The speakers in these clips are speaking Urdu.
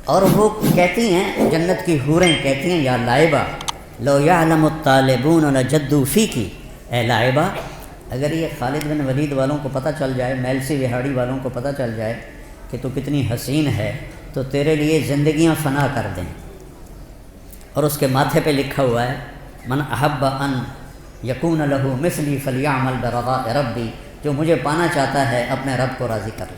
اور وہ کہتی ہیں، جنت کی حوریں کہتی ہیں، یا لائبہ لو یعلم الطالبون لجدوا فیکی، اے لائبہ اگر یہ خالد بن ولید والوں کو پتہ چل جائے، میلسی وہاڑی والوں کو پتہ چل جائے کہ تو کتنی حسین ہے تو تیرے لیے زندگیاں فنا کر دیں۔ اور اس کے ماتھے پہ لکھا ہوا ہے من احب ان یکون لہ مثلی فلیعمل برضاء ربی، جو مجھے پانا چاہتا ہے اپنے رب کو راضی کر لے،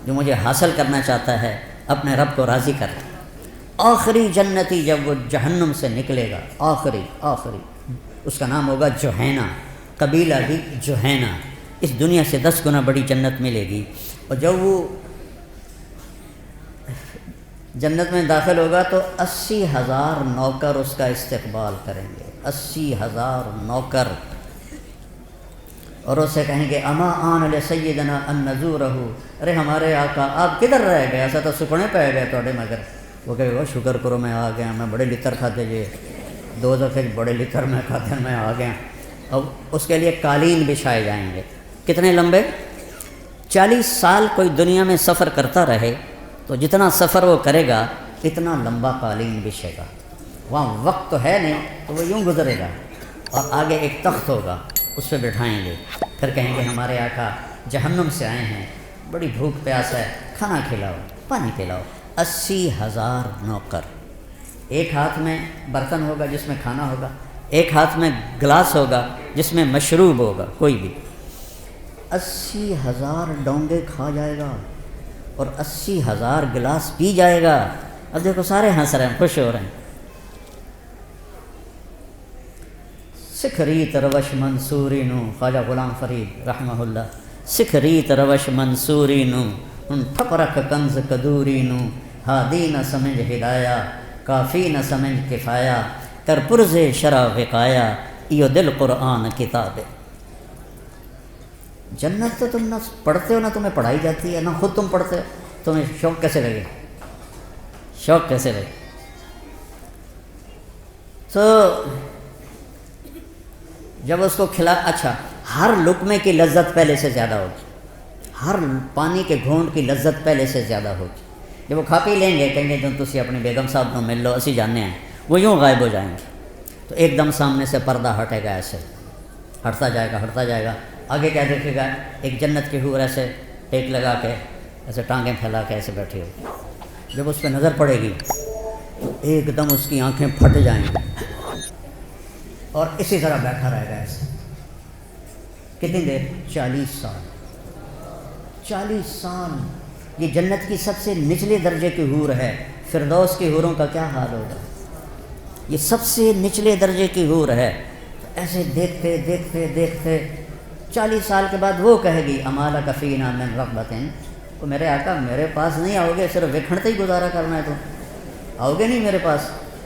جو مجھے حاصل کرنا چاہتا ہے اپنے رب کو راضی کر لے۔ آخری جنتی جب وہ جہنم سے نکلے گا، آخری اس کا نام ہوگا جوہینہ، قبیلہ بھی جوہینہ، اس دنیا سے 10 گنا بڑی جنت ملے گی۔ اور جب وہ جنت میں داخل ہوگا تو 80,000 نوکر اس کا استقبال کریں گے، 80,000 نوکر، اور اسے کہیں گے اما آن لسیدنا ان نزورہ، ارے ہمارے آقا آپ کدھر رہ گئے، ایسا تو سکنے پہ گئے توڑے مگر۔ وہ کہے گا شکر کرو میں آ گیا، میں بڑے لتر کھاتے جے 2 دفعے بڑے لتر میں کھاتے میں آ گیا۔ اب اس کے لیے قالین بچھائے جائیں گے، کتنے لمبے؟ 40 سال کوئی دنیا میں سفر کرتا رہے تو جتنا سفر وہ کرے گا اتنا لمبا قالین بچھے گا۔ وہاں وقت تو ہے نہیں تو وہ یوں گزرے گا، اور آگے ایک تخت ہوگا اس پہ بٹھائیں گے، پھر کہیں گے ہمارے آقا جہنم سے آئے ہیں، بڑی بھوک پیاس ہے، کھانا کھلاؤ، پانی پلاؤ۔ 80,000 نوکر، ایک ہاتھ میں برتن ہوگا جس میں کھانا ہوگا، ایک ہاتھ میں گلاس ہوگا جس میں مشروب ہوگا، کوئی بھی 80,000 ڈونگے کھا جائے گا اور 80,000 گلاس پی جائے گا۔ اب دیکھو سارے ہنس رہے ہیں، خوش ہو رہے ہیں۔ سکھ ریت روش منصوری نو، خواجہ غلام فرید رحمہ اللہ، سکھ ریت روش منصوری نو، ان ٹھپ رکھ کنز کدوری نو، ہادی نہ سمجھ ہدایا، کافی نہ سمجھ کفایا، کر پرز شرع وقایا، ایو دل قرآن کتاب۔ جنت تو تم نہ پڑھتے ہو نہ تمہیں پڑھائی جاتی ہے، نہ خود تم پڑھتے ہو، تمہیں شوق کیسے لگے؟ شوق کیسے لگے؟ تو جب اس کو کھلا، اچھا ہر لقمے کی لذت پہلے سے زیادہ ہوگی، ہر پانی کے گھونٹ کی لذت پہلے سے زیادہ ہوگی۔ جب وہ کھا پی لیں گے کہیں گے جو تسی اپنی بیگم صاحب کو مل لو، اسی جاننے ہیں، وہ یوں غائب ہو جائیں گے۔ تو ایک دم سامنے سے پردہ ہٹے گا، ایسے ہٹتا جائے گا، آگے کیا دیکھے گا؟ ایک جنت کی حور ایسے ٹیک لگا کے، ایسے ٹانگیں پھیلا کے ایسے بیٹھی ہوگی۔ جب اس پہ نظر پڑے گی تو ایک دم اس کی آنکھیں پھٹ جائیں گی اور اسی طرح بیٹھا رہے گا ایسے۔ کتنی دیر؟ 40 سال۔ 40 سال یہ جنت کی سب سے نچلے درجے کی حور ہے۔ فردوس کی حوروں کا کیا حال ہوگا؟ یہ سب سے نچلے درجے کی حور ہے۔ ایسے دیکھتے دیکھتے دیکھتے 40 سال کے بعد وہ کہے گی امال کفینا من رغبتن، تو میرے آقا میرے پاس نہیں آؤ گے، صرف وکھڑتے ہی گزارا کرنا ہے، تو آؤ گے نہیں میرے پاس؟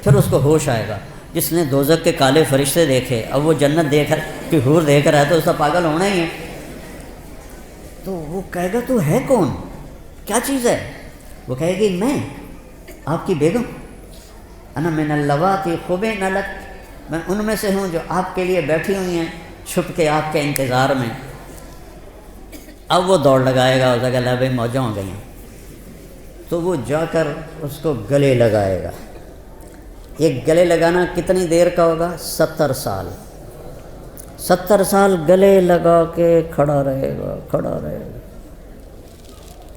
پھر اس کو ہوش آئے گا۔ جس نے دوزخ کے کالے فرشتے دیکھے، اب وہ جنت دیکھ کہ حور دیکھ رہا ہے تو اس کا پاگل ہونا ہی ہے۔ تو وہ کہے گا تو ہے کون، کیا چیز ہے؟ وہ کہے گی میں آپ کی بیگم، انا من اللواتی خبئن لک، میں ان میں سے ہوں جو آپ کے لیے بیٹھی ہوئی ہیں چھپ کے آپ کے انتظار میں۔ اب وہ دوڑ لگائے گا، اس کا لے بھائی موجیں ہو گئی ہیں، تو وہ جا کر اس کو گلے لگائے گا۔ ایک گلے لگانا کتنی دیر کا ہوگا؟ 70 سال۔ 70 سال گلے لگا کے کھڑا رہے گا۔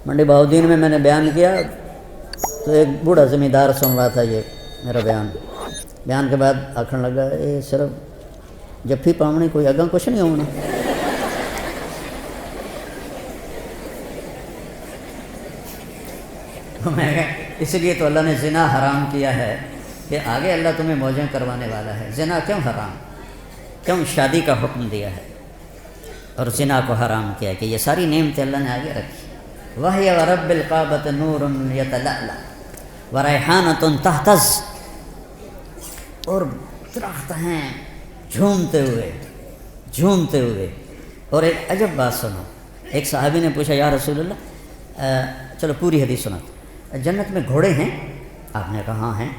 منڈی بہاؤدین میں نے بیان کیا تو ایک بوڑھا زمیندار سن رہا تھا یہ میرا بیان کے بعد آکھن لگا اے صرف جفی پاؤنی، کوئی اگاں کچھ نہیں ہونا۔ اس لیے تو اللہ نے زنا حرام کیا ہے کہ آگے اللہ تمہیں موجیں کروانے والا ہے۔ زنا کیوں حرام، کیوں شادی کا حکم دیا ہے اور زنا کو حرام کیا کہ یہ ساری نعمتیں اللہ نے آگے رکھی۔ وَهِيَ وَرَبِّ الْكَعْبَةِ نُورٌ يَتَلَأْلَأُ وَرَيْحَانَةٌ تَهْتَزُّ، اور درخت ہیں جھومتے ہوئے۔ اور ایک عجب بات سنو، ایک صحابی نے پوچھا یا رسول اللہ، چلو پوری حدیث سنا، جنت میں گھوڑے ہیں؟ آپ نے کہا ہاں ہیں،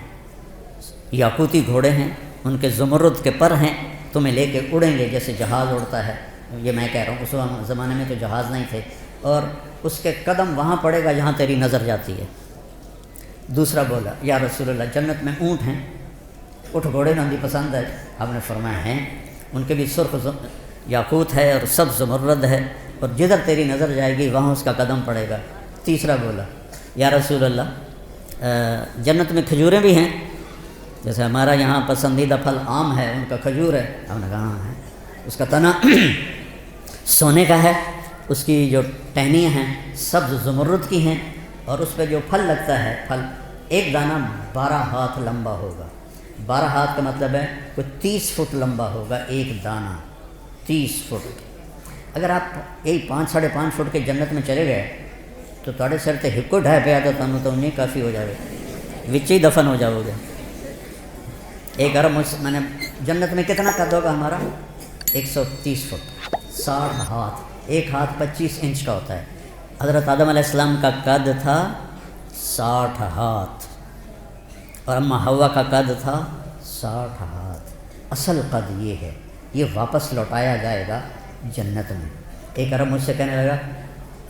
یاقوتی گھوڑے ہیں، ان کے زمرد کے پر ہیں، تمہیں لے کے اڑیں گے جیسے جہاز اڑتا ہے۔ یہ میں کہہ رہا ہوں اس زمانے میں تو جہاز نہیں تھے، اور اس کے قدم وہاں پڑے گا جہاں تیری نظر جاتی ہے۔ دوسرا بولا یا رسول اللہ جنت میں اونٹ ہیں، اونٹ گھوڑے نندی پسند ہے؟ آپ نے فرمایا ہیں، ان کے بھی سرخ یاقوت ہے اور سبز زمرد ہے، اور جدھر تیری نظر جائے گی وہاں اس کا قدم پڑے گا۔ تیسرا بولا یا رسول اللہ جنت میں کھجوریں بھی ہیں، جیسے ہمارا یہاں پسندیدہ پھل آم ہے، ان کا کھجور ہے۔ ہم نے کہا ہے، اس کا تنا سونے کا ہے، اس کی جو ٹہنیاں ہیں سبز زمرد کی ہیں، اور اس پہ جو پھل لگتا ہے، پھل ایک دانہ 12 ہاتھ لمبا ہوگا۔ 12 ہاتھ کا مطلب ہے کوئی 30 فٹ لمبا ہوگا ایک دانہ، 30 فٹ۔ اگر آپ یہی 5-5.5 فٹ کے جنت میں چلے گئے تو تھوڑے سر تے ہکو ڈھائے پہ آتا تھا تو انہیں کافی ہو جاوے، وچ ہی دفن ہو جاؤ گے۔ ایک ارب میں نے جنت میں کتنا قد ہوگا ہمارا؟ 130 فٹ، 60 ہاتھ، ایک ہاتھ 25 انچ کا ہوتا ہے۔ حضرت آدم علیہ السلام کا قد تھا 60 ہاتھ، اور اماں حوا کا قد تھا 60 ہاتھ۔ اصل قد یہ ہے، یہ واپس لوٹایا جائے گا جنت میں۔ ایک عرب مجھ سے کہنے لگا،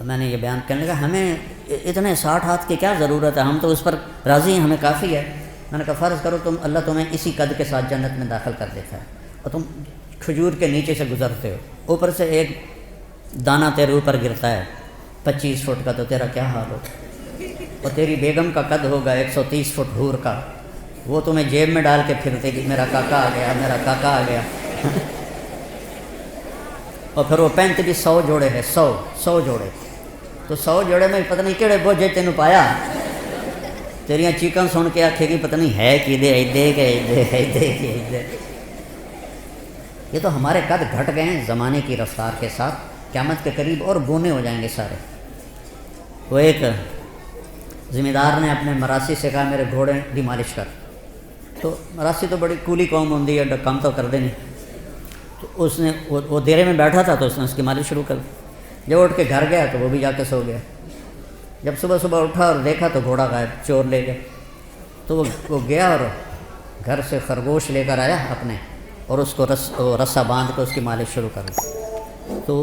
میں نے یہ بیان کرنے لگا ہمیں اتنے 60 ہاتھ کی کیا ضرورت ہے، ہم تو اس پر راضی ہیں، ہمیں کافی ہے۔ میں نے کہا فرض کرو اللہ تمہیں اسی قد کے ساتھ جنت میں داخل کر دیتا ہے، اور تم کھجور کے نیچے سے گزرتے ہو، اوپر سے ایک دانہ تیرے اوپر گرتا ہے 25 فٹ کا، تو تیرا کیا حال ہو؟ اور تیری بیگم کا قد ہوگا 130 فٹ حور کا، وہ تمہیں جیب میں ڈال کے پھرتے کہ میرا کاکا آ گیا، میرا کاکا آ گیا۔ اور پھر وہ پینٹ بھی 100 جوڑے ہے، 100 جوڑے، تو 100 جوڑے میں پتہ نہیں کہڑے بوجھے تینوں پایا، تیریاں چیکاں سن کے آکھے گی پتہ نہیں ہے کی دے ایدے کے ایدے۔ یہ تو ہمارے قد گھٹ گئے ہیں زمانے کی رفتار کے ساتھ، قیامت کے قریب اور بونے ہو جائیں گے سارے۔ وہ ایک ذمہ دار نے اپنے مراسی سے کہا میرے گھوڑے دی مالش کر، تو مراسی تو بڑی کولی قوم ہوندی ہے، کام تو کر دے نہیں، تو اس نے وہ دیرے میں بیٹھا تھا تو اس نے اس کی مالش شروع کر دی۔ جب اٹھ کے گھر گیا تو وہ بھی جا کے سو گیا۔ جب صبح اٹھا اور دیکھا تو گھوڑا غائب، چور لے گئے۔ تو وہ گیا اور گھر سے خرگوش لے کر آیا اپنے، اور اس کو رسہ باندھ کے اس کی مالش شروع کر دی۔ تو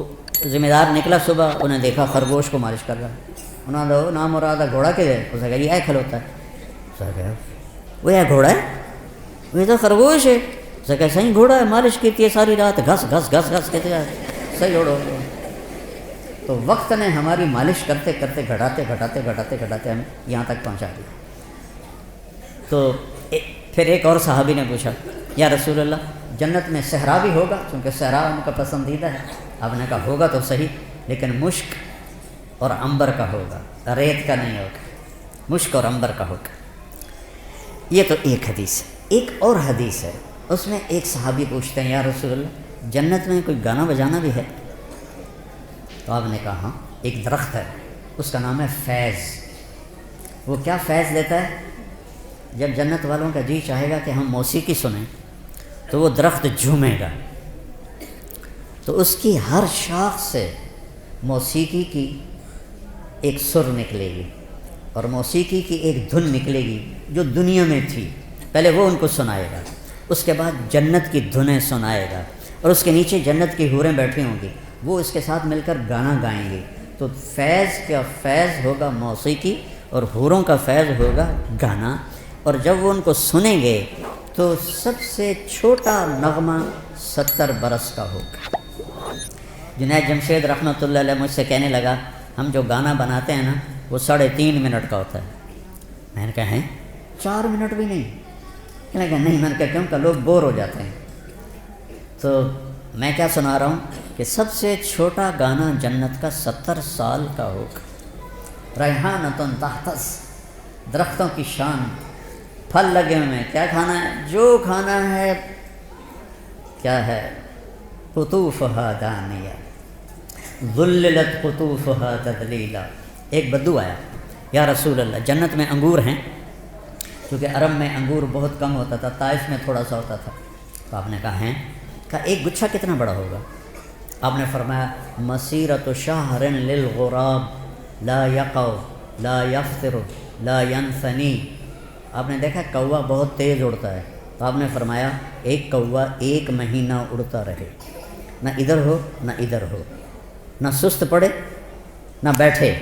ذمہ دار نکلا صبح، انہیں دیکھا خرگوش کو مالش کر رہا، انہوں نے کہا نام مراد گھوڑا کے دے، اس نے کہا یہ کھلوتا ہے، اس نے کہا وہ یہ گھوڑا ہے، وہ تو خرگوش ہے، اس نے کہا صحیح گھوڑا ہے، مالش کیتی ہے ساری رات، گھس گھس گھس گھس کہتے ہیں صحیح جوڑو۔ تو وقت نے ہماری مالش کرتے کرتے گھٹاتے ہمیں یہاں تک پہنچا دیا۔ تو پھر ایک اور صحابی نے پوچھا یا رسول اللہ جنت میں صحرا بھی ہوگا، کیونکہ صحرا ان کا پسندیدہ ہے۔ آپ نے کہا ہوگا تو صحیح، لیکن مشک اور عنبر کا ہوگا، ریت کا نہیں ہوگا، مشک اور عنبر کا ہوگا۔ یہ تو ایک حدیث ہے۔ ایک اور حدیث ہے، اس میں ایک صحابی پوچھتے ہیں یا رسول اللہ جنت میں کوئی گانا بجانا بھی ہے؟ تو آپ نے کہا ہاں، ایک درخت ہے، اس کا نام ہے فیض۔ وہ کیا فیض دیتا ہے؟ جب جنت والوں کا جی چاہے گا کہ ہم موسیقی سنیں تو وہ درخت جھومے گا، تو اس کی ہر شاخ سے موسیقی کی ایک سر نکلے گی، اور موسیقی کی ایک دھن نکلے گی جو دنیا میں تھی، پہلے وہ ان کو سنائے گا، اس کے بعد جنت کی دھنیں سنائے گا، اور اس کے نیچے جنت کی حوریں بیٹھی ہوں گی، وہ اس کے ساتھ مل کر گانا گائیں گی۔ تو فیض کا فیض ہوگا موسیقی، اور حوروں کا فیض ہوگا گانا، اور جب وہ ان کو سنیں گے تو سب سے چھوٹا نغمہ 70 برس کا ہوگا۔ جنید جمشید رحمۃ اللہ علیہ مجھ سے کہنے لگا ہم جو گانا بناتے ہیں نا وہ 3.5 منٹ کا ہوتا ہے۔ میں نے کہا ہیں 4 منٹ بھی نہیں؟ کہنے لگا نہیں۔ میں نے کہا کیوں؟ کہ لوگ بور ہو جاتے ہیں۔ تو میں کیا سنا رہا ہوں کہ سب سے چھوٹا گانا جنت کا 70 سال کا ہوگا۔ ریحانۃ تحتس، درختوں کی شان، پھل لگے ہوئے ہیں، کیا کھانا ہے؟ جو کھانا ہے کیا ہے؟ قطوفہا دانیہ ذللت قطوفہا تذلیلا۔ ایک بدو آیا یا رسول اللہ جنت میں انگور ہیں، کیونکہ عرب میں انگور بہت کم ہوتا تھا، طائف میں تھوڑا سا ہوتا تھا۔ تو آپ نے کہا ہیں، کہا ایک گچھا کتنا بڑا ہوگا؟ آپ نے فرمایا مسیرۃ شہر للغراب لا یقع لا یفطر لا ینثنی۔ آپ نے دیکھا کوا بہت تیز اڑتا ہے، تو آپ نے فرمایا ایک کوا 1 مہینہ اڑتا رہے، نہ ادھر ہو نہ ادھر ہو، نہ سست پڑے نہ بیٹھے،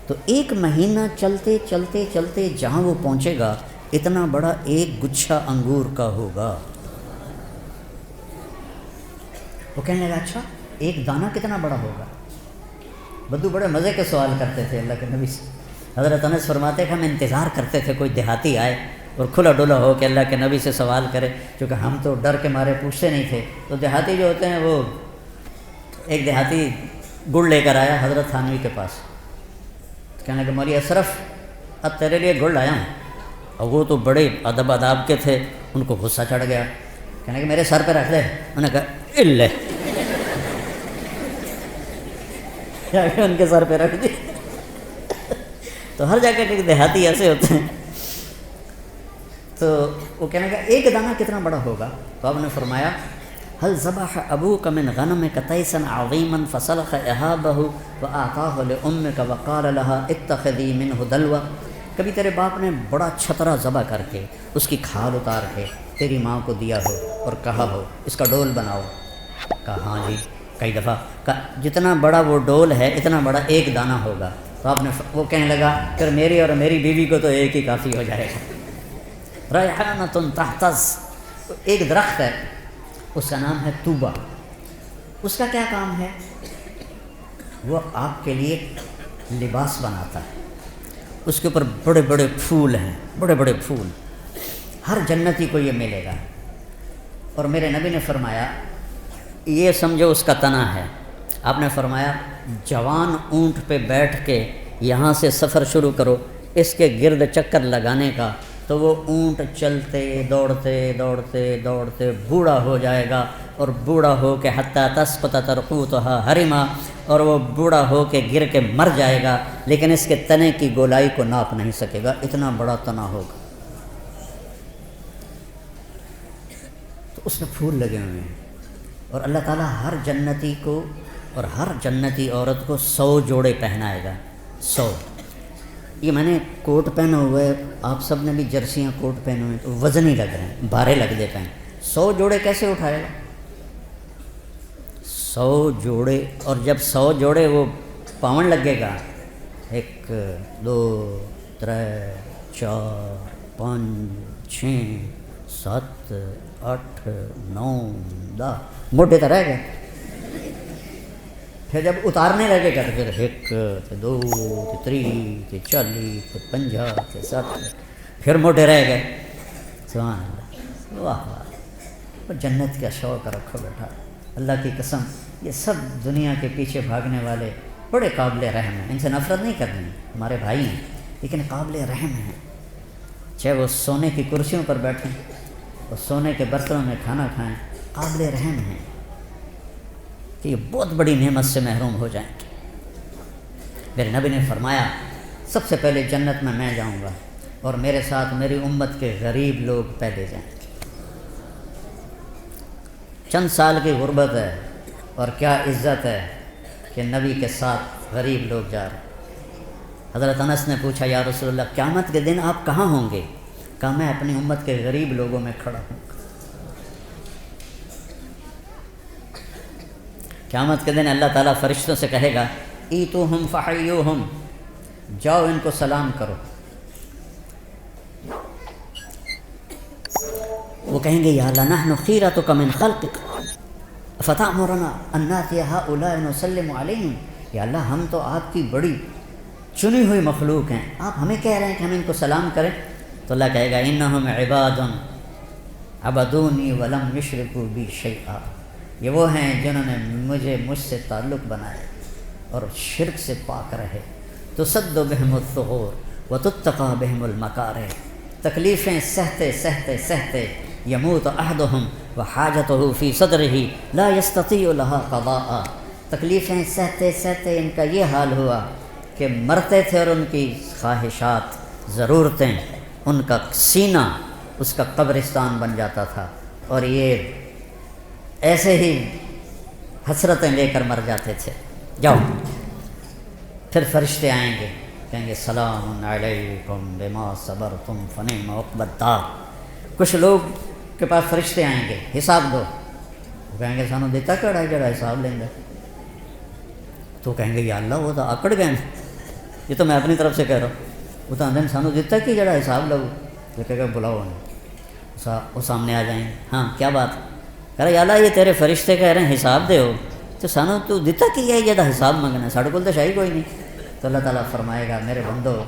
تو 1 مہینہ چلتے چلتے چلتے جہاں وہ پہنچے گا اتنا بڑا ایک گچھا انگور کا ہوگا۔ وہ کہنے لگا اچھا ایک دانہ کتنا بڑا ہوگا؟ بدو بڑے مزے کے سوال کرتے تھے اللہ کے نبی سے۔ حضرت انس فرماتے کہ ہم انتظار کرتے تھے کوئی دیہاتی آئے اور کھلا ڈولا ہو کہ اللہ کے نبی سے سوال کرے، کیونکہ ہم تو ڈر کے مارے پوچھتے نہیں تھے۔ تو دیہاتی جو ہوتے ہیں وہ ایک دیہاتی گڑ لے کر آیا حضرت تھانوی کے پاس، کہنے کہ مولوی اشرف اب تیرے لیے گڑ لایا ہوں۔ اور وہ تو بڑے ادب آداب کے تھے، ان کو غصہ چڑھ گیا، کہنے کہ میرے سر پہ رکھ دے۔ انہوں نے کہا الے، ان کے سر پہ رکھ دی۔ تو ہر جگہ کے دیہاتی ایسے ہوتے ہیں۔ تو وہ کہنے کا ایک دانہ کتنا بڑا ہوگا؟ تو آپ نے فرمایا هل ذبح ابوك من غنمك تيسا عظيما فسلخ اهابه واعطاه لامك وقال لها اتخذي منه دلوا؟ کبھی تیرے باپ نے بڑا چھترا ذبح کر کے اس کی کھال اتار کے تیری ماں کو دیا ہو اور کہا ہو اس کا ڈول بناؤ؟ کہا ہاں جی کئی دفعہ۔ کہا جتنا بڑا وہ ڈول ہے اتنا بڑا ایک دانہ ہوگا۔ تو آپ نے وہ کہنے لگا پھر میری اور میری بیوی کو تو ایک ہی کافی ہو جائے گا۔ ریحانۃ تحتز، ایک درخت ہے اس کا نام ہے طوبہ۔ اس کا کیا کام ہے؟ وہ آپ کے لیے لباس بناتا ہے، اس کے اوپر بڑے بڑے پھول ہیں، بڑے بڑے پھول، ہر جنتی کو یہ ملے گا۔ اور میرے نبی نے فرمایا یہ سمجھو اس کا تنا ہے۔ آپ نے فرمایا جوان اونٹ پہ بیٹھ کے یہاں سے سفر شروع کرو اس کے گرد چکر لگانے کا، تو وہ اونٹ چلتے دوڑتے دوڑتے دوڑتے بوڑھا ہو جائے گا، اور بوڑھا ہو کے حتیٰ تسقط ترقوتها حرما، اور وہ بوڑھا ہو کے گر کے مر جائے گا، لیکن اس کے تنے کی گولائی کو ناپ نہیں سکے گا، اتنا بڑا تنا ہوگا۔ تو اس میں پھول لگے ہوئے ہیں، اور اللہ تعالیٰ ہر جنتی کو اور ہر جنتی عورت کو 100 جوڑے پہنائے گا، 100۔ یہ میں نے کوٹ پہنا ہوا ہے، آپ سب نے بھی جرسیاں کوٹ پہنے ہوئے، تو وزن ہی لگ رہے ہیں، بھارے لگ دیتے ہیں۔ 100 جوڑے کیسے اٹھائے گا؟ 100 جوڑے، اور جب 100 جوڑے وہ پاون لگے گا، 1 2 3 4 5 6 7 8 9 10 موٹے تو رہ گئے۔ پھر جب اتارنے لگے گا تو پھر 1 2 3 40 50 60، پھر موٹے رہ گئے۔ سبحان اللہ، واہ واہ، اور جنت کا شوق رکھو بیٹا، اللہ کی قسم یہ سب دنیا کے پیچھے بھاگنے والے بڑے قابل رحم ہیں، ان سے نفرت نہیں کرنی، ہمارے بھائی ہیں لیکن قابل رحم ہیں۔ چاہے وہ سونے کی کرسیوں پر بیٹھیں اور سونے کے برتنوں میں کھانا کھائیں، قابل رحم ہیں کہ یہ بہت بڑی نعمت سے محروم ہو جائیں گے۔ میرے نبی نے فرمایا سب سے پہلے جنت میں جاؤں گا اور میرے ساتھ میری امت کے غریب لوگ پہلے جائیں گے۔ چند سال کی غربت ہے اور کیا عزت ہے کہ نبی کے ساتھ غریب لوگ جا رہے ہیں۔ حضرت انس نے پوچھا یا رسول اللہ قیامت کے دن آپ کہاں ہوں گے؟ کہا میں اپنی امت کے غریب لوگوں میں کھڑا ہوں گا۔ قیامت کے دن اللہ تعالیٰ فرشتوں سے کہے گا ایتوہم فحیوہم، جاؤ ان کو سلام کرو۔ وہ کہیں گے یا اللہ نحن خیرتک من خلقک فتأمرنا ان نأتی ہؤلاء نسلم علیہم، یا اللہ ہم تو آپ کی بڑی چنی ہوئی مخلوق ہیں، آپ ہمیں کہہ رہے ہیں کہ ہم ان کو سلام کریں؟ تو اللہ کہے گا انہم عباد عبدونی ولم یشرکوا بی شیئا، یہ وہ ہیں جنہوں نے مجھ سے تعلق بنائے اور شرک سے پاک رہے۔ تصد بہم الثغور وتتقى بہم المکارہ، تکلیفیں سہتے سہتے سہتے یموت احدہم وحاجتہ فی صدرہ لا یستطیع لها قضاء، تکلیفیں سہتے سہتے ان کا یہ حال ہوا کہ مرتے تھے اور ان کی خواہشات ضرورتیں، ان کا سینہ اس کا قبرستان بن جاتا تھا، اور یہ ایسے ہی حسرتیں لے کر مر جاتے تھے۔ جاؤ، پھر فرشتے آئیں گے کہیں گے سلام علیکم بما صبرتم فنعم عقبی الدار۔ کچھ لوگ کے پاس فرشتے آئیں گے حساب دو، وہ کہیں گے سانو دیتا کڑا ہے جڑا حساب لیں گے، تو کہیں گے یا اللہ وہ تو اکڑ گئے، یہ تو میں اپنی طرف سے کہہ رہا ہوں. وہ تو اندر سانو دیتا کہ جڑا حساب لو یہ کہہ بلاؤ انہیں وہ سامنے آ جائیں. ہاں کیا بات کہہ رہا یا اللہ یہ تیرے فرشتے کہہ رہے ہیں حساب دے ہو تو سانو تو دیتا کہ یہ جڑا حساب منگنا ساڑھے کول تو شاہی کوئی نہیں. تو اللہ تعالیٰ فرمائے گا میرے بندو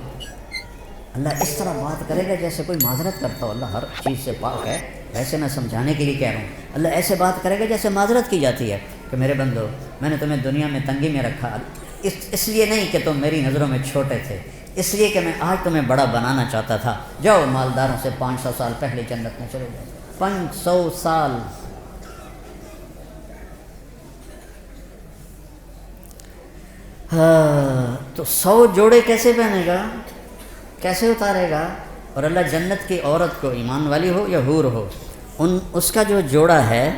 اللہ اس طرح بات کرے گا جیسے کوئی معذرت کرتا ہو. اللہ ہر چیز سے پاک ہے، ویسے میں سمجھانے کے لیے کہہ رہا ہوں. اللہ ایسے بات کرے گا جیسے معذرت کی جاتی ہے کہ میرے بندو میں نے تمہیں دنیا میں تنگی میں رکھا اس لیے نہیں کہ تم میری نظروں میں چھوٹے تھے، اس لیے کہ میں آج تمہیں بڑا بنانا چاہتا تھا. جاؤ مالداروں سے 500 سال پہلے جنت میں چلے جاؤ. 500 سال. ہاں تو 100 جوڑے کیسے پہنے گا، کیسے اتارے گا؟ اور اللہ جنت کی عورت کو ایمان والی ہو یا حور ہو اس کا جو جوڑا ہے،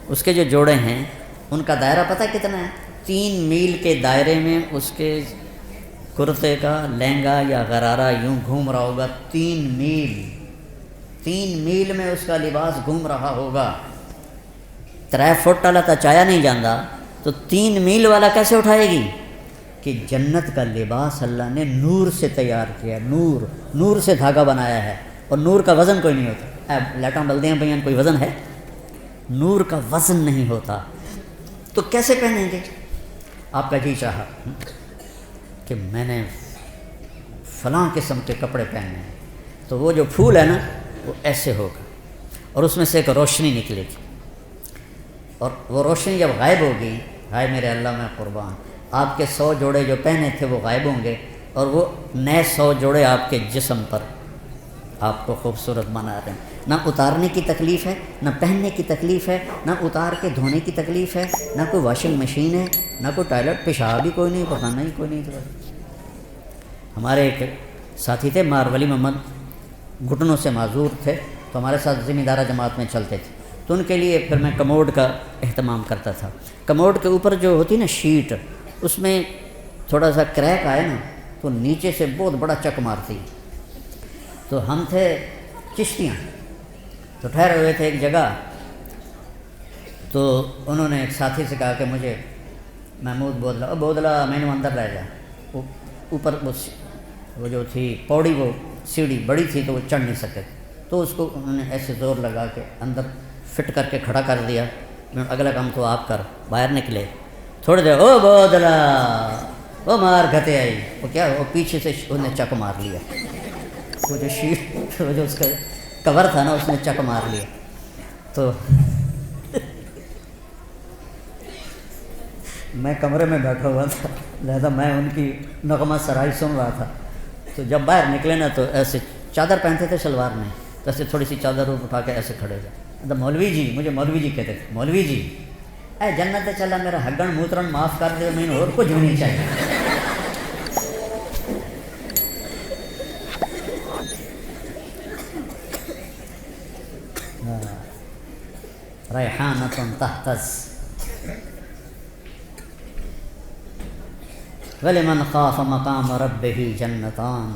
اس کے جو جوڑے ہیں ان کا دائرہ پتہ کتنا ہے؟ 3 میل کے دائرے میں اس کے کرتے کا لہنگا یا غرارہ یوں گھوم رہا ہوگا. 3 میل میں اس کا لباس گھوم رہا ہوگا. 3 فٹ والا تو چایا نہیں جانتا تو 3 میل والا کیسے اٹھائے گی؟ کہ جنت کا لباس اللہ نے نور سے تیار کیا. نور سے دھاگا بنایا ہے اور نور کا وزن کوئی نہیں ہوتا. لائٹاں بلدیاں پہ کوئی وزن ہے؟ نور کا وزن نہیں ہوتا. تو کیسے پہنیں گے؟ آپ کا جی چاہا کہ میں نے فلاں قسم کے کپڑے پہننے ہیں تو وہ جو پھول ہے نا وہ ایسے ہوگا اور اس میں سے ایک روشنی نکلے گی اور وہ روشنی جب غائب ہوگی، ہائے میرے اللہ میں قربان، آپ کے 100 جوڑے جو پہنے تھے وہ غائب ہوں گے اور وہ نئے 100 جوڑے آپ کے جسم پر آپ کو خوبصورت بنا رہے ہیں. نہ اتارنے کی تکلیف ہے، نہ پہننے کی تکلیف ہے، نہ اتار کے دھونے کی تکلیف ہے، نہ کوئی واشنگ مشین ہے، نہ کوئی ٹوائلٹ، پیشاب بھی کوئی نہیں، پخانا ہی کوئی نہیں. ہمارے ایک ساتھی تھے مارولی محمد، گھٹنوں سے معذور تھے تو ہمارے ساتھ ذمہ دارہ جماعت میں چلتے تھے. تو ان کے لیے پھر میں کموڈ کا اہتمام کرتا تھا. کموڈ کے اوپر جو ہوتی نا شیٹ، اس میں تھوڑا سا کریک آئے نا تو نیچے سے بہت بڑا چک مارتی. تو ہم تھے چشتیاں، تو ٹھہرے ہوئے تھے ایک جگہ. تو انہوں نے ایک ساتھی سے کہا کہ مجھے محمود بودلا میں نے اندر رہ جا. وہ اوپر وہ جو تھی پوڑی، وہ سیڑھی بڑی تھی تو وہ چڑھ نہیں سکے. تو اس کو انہوں نے ایسے زور لگا کے اندر فٹ کر کے کھڑا کر دیا. اگلا کام تو آپ کر. باہر نکلے تھوڑی دیر، او بودلا وہ مار گھتے آئی. وہ کیا، وہ پیچھے سے انہوں نے چک مار لیا. وہ جو شیٹ، وہ جو اس کا کور تھا نا، اس نے چک مار لیا. تو میں کمرے میں بیٹھا ہوا تھا، لہذا میں ان کی نغمہ سرائی سن رہا تھا. تو جب باہر نکلے نا تو ایسے چادر پہنتے تھے شلوار میں، تو ایسے تھوڑی سی چادر اٹھا کے ایسے کھڑے تھے. تو مولوی جی، مجھے مولوی جی کہتے تھے، مولوی جی اے جنت چلا میرا ہگن موترن معاف کر دے، میں اور کچھ نہیں چاہیے. ریحانۃ تہتز ولمن خاف مقام ربہ جنتان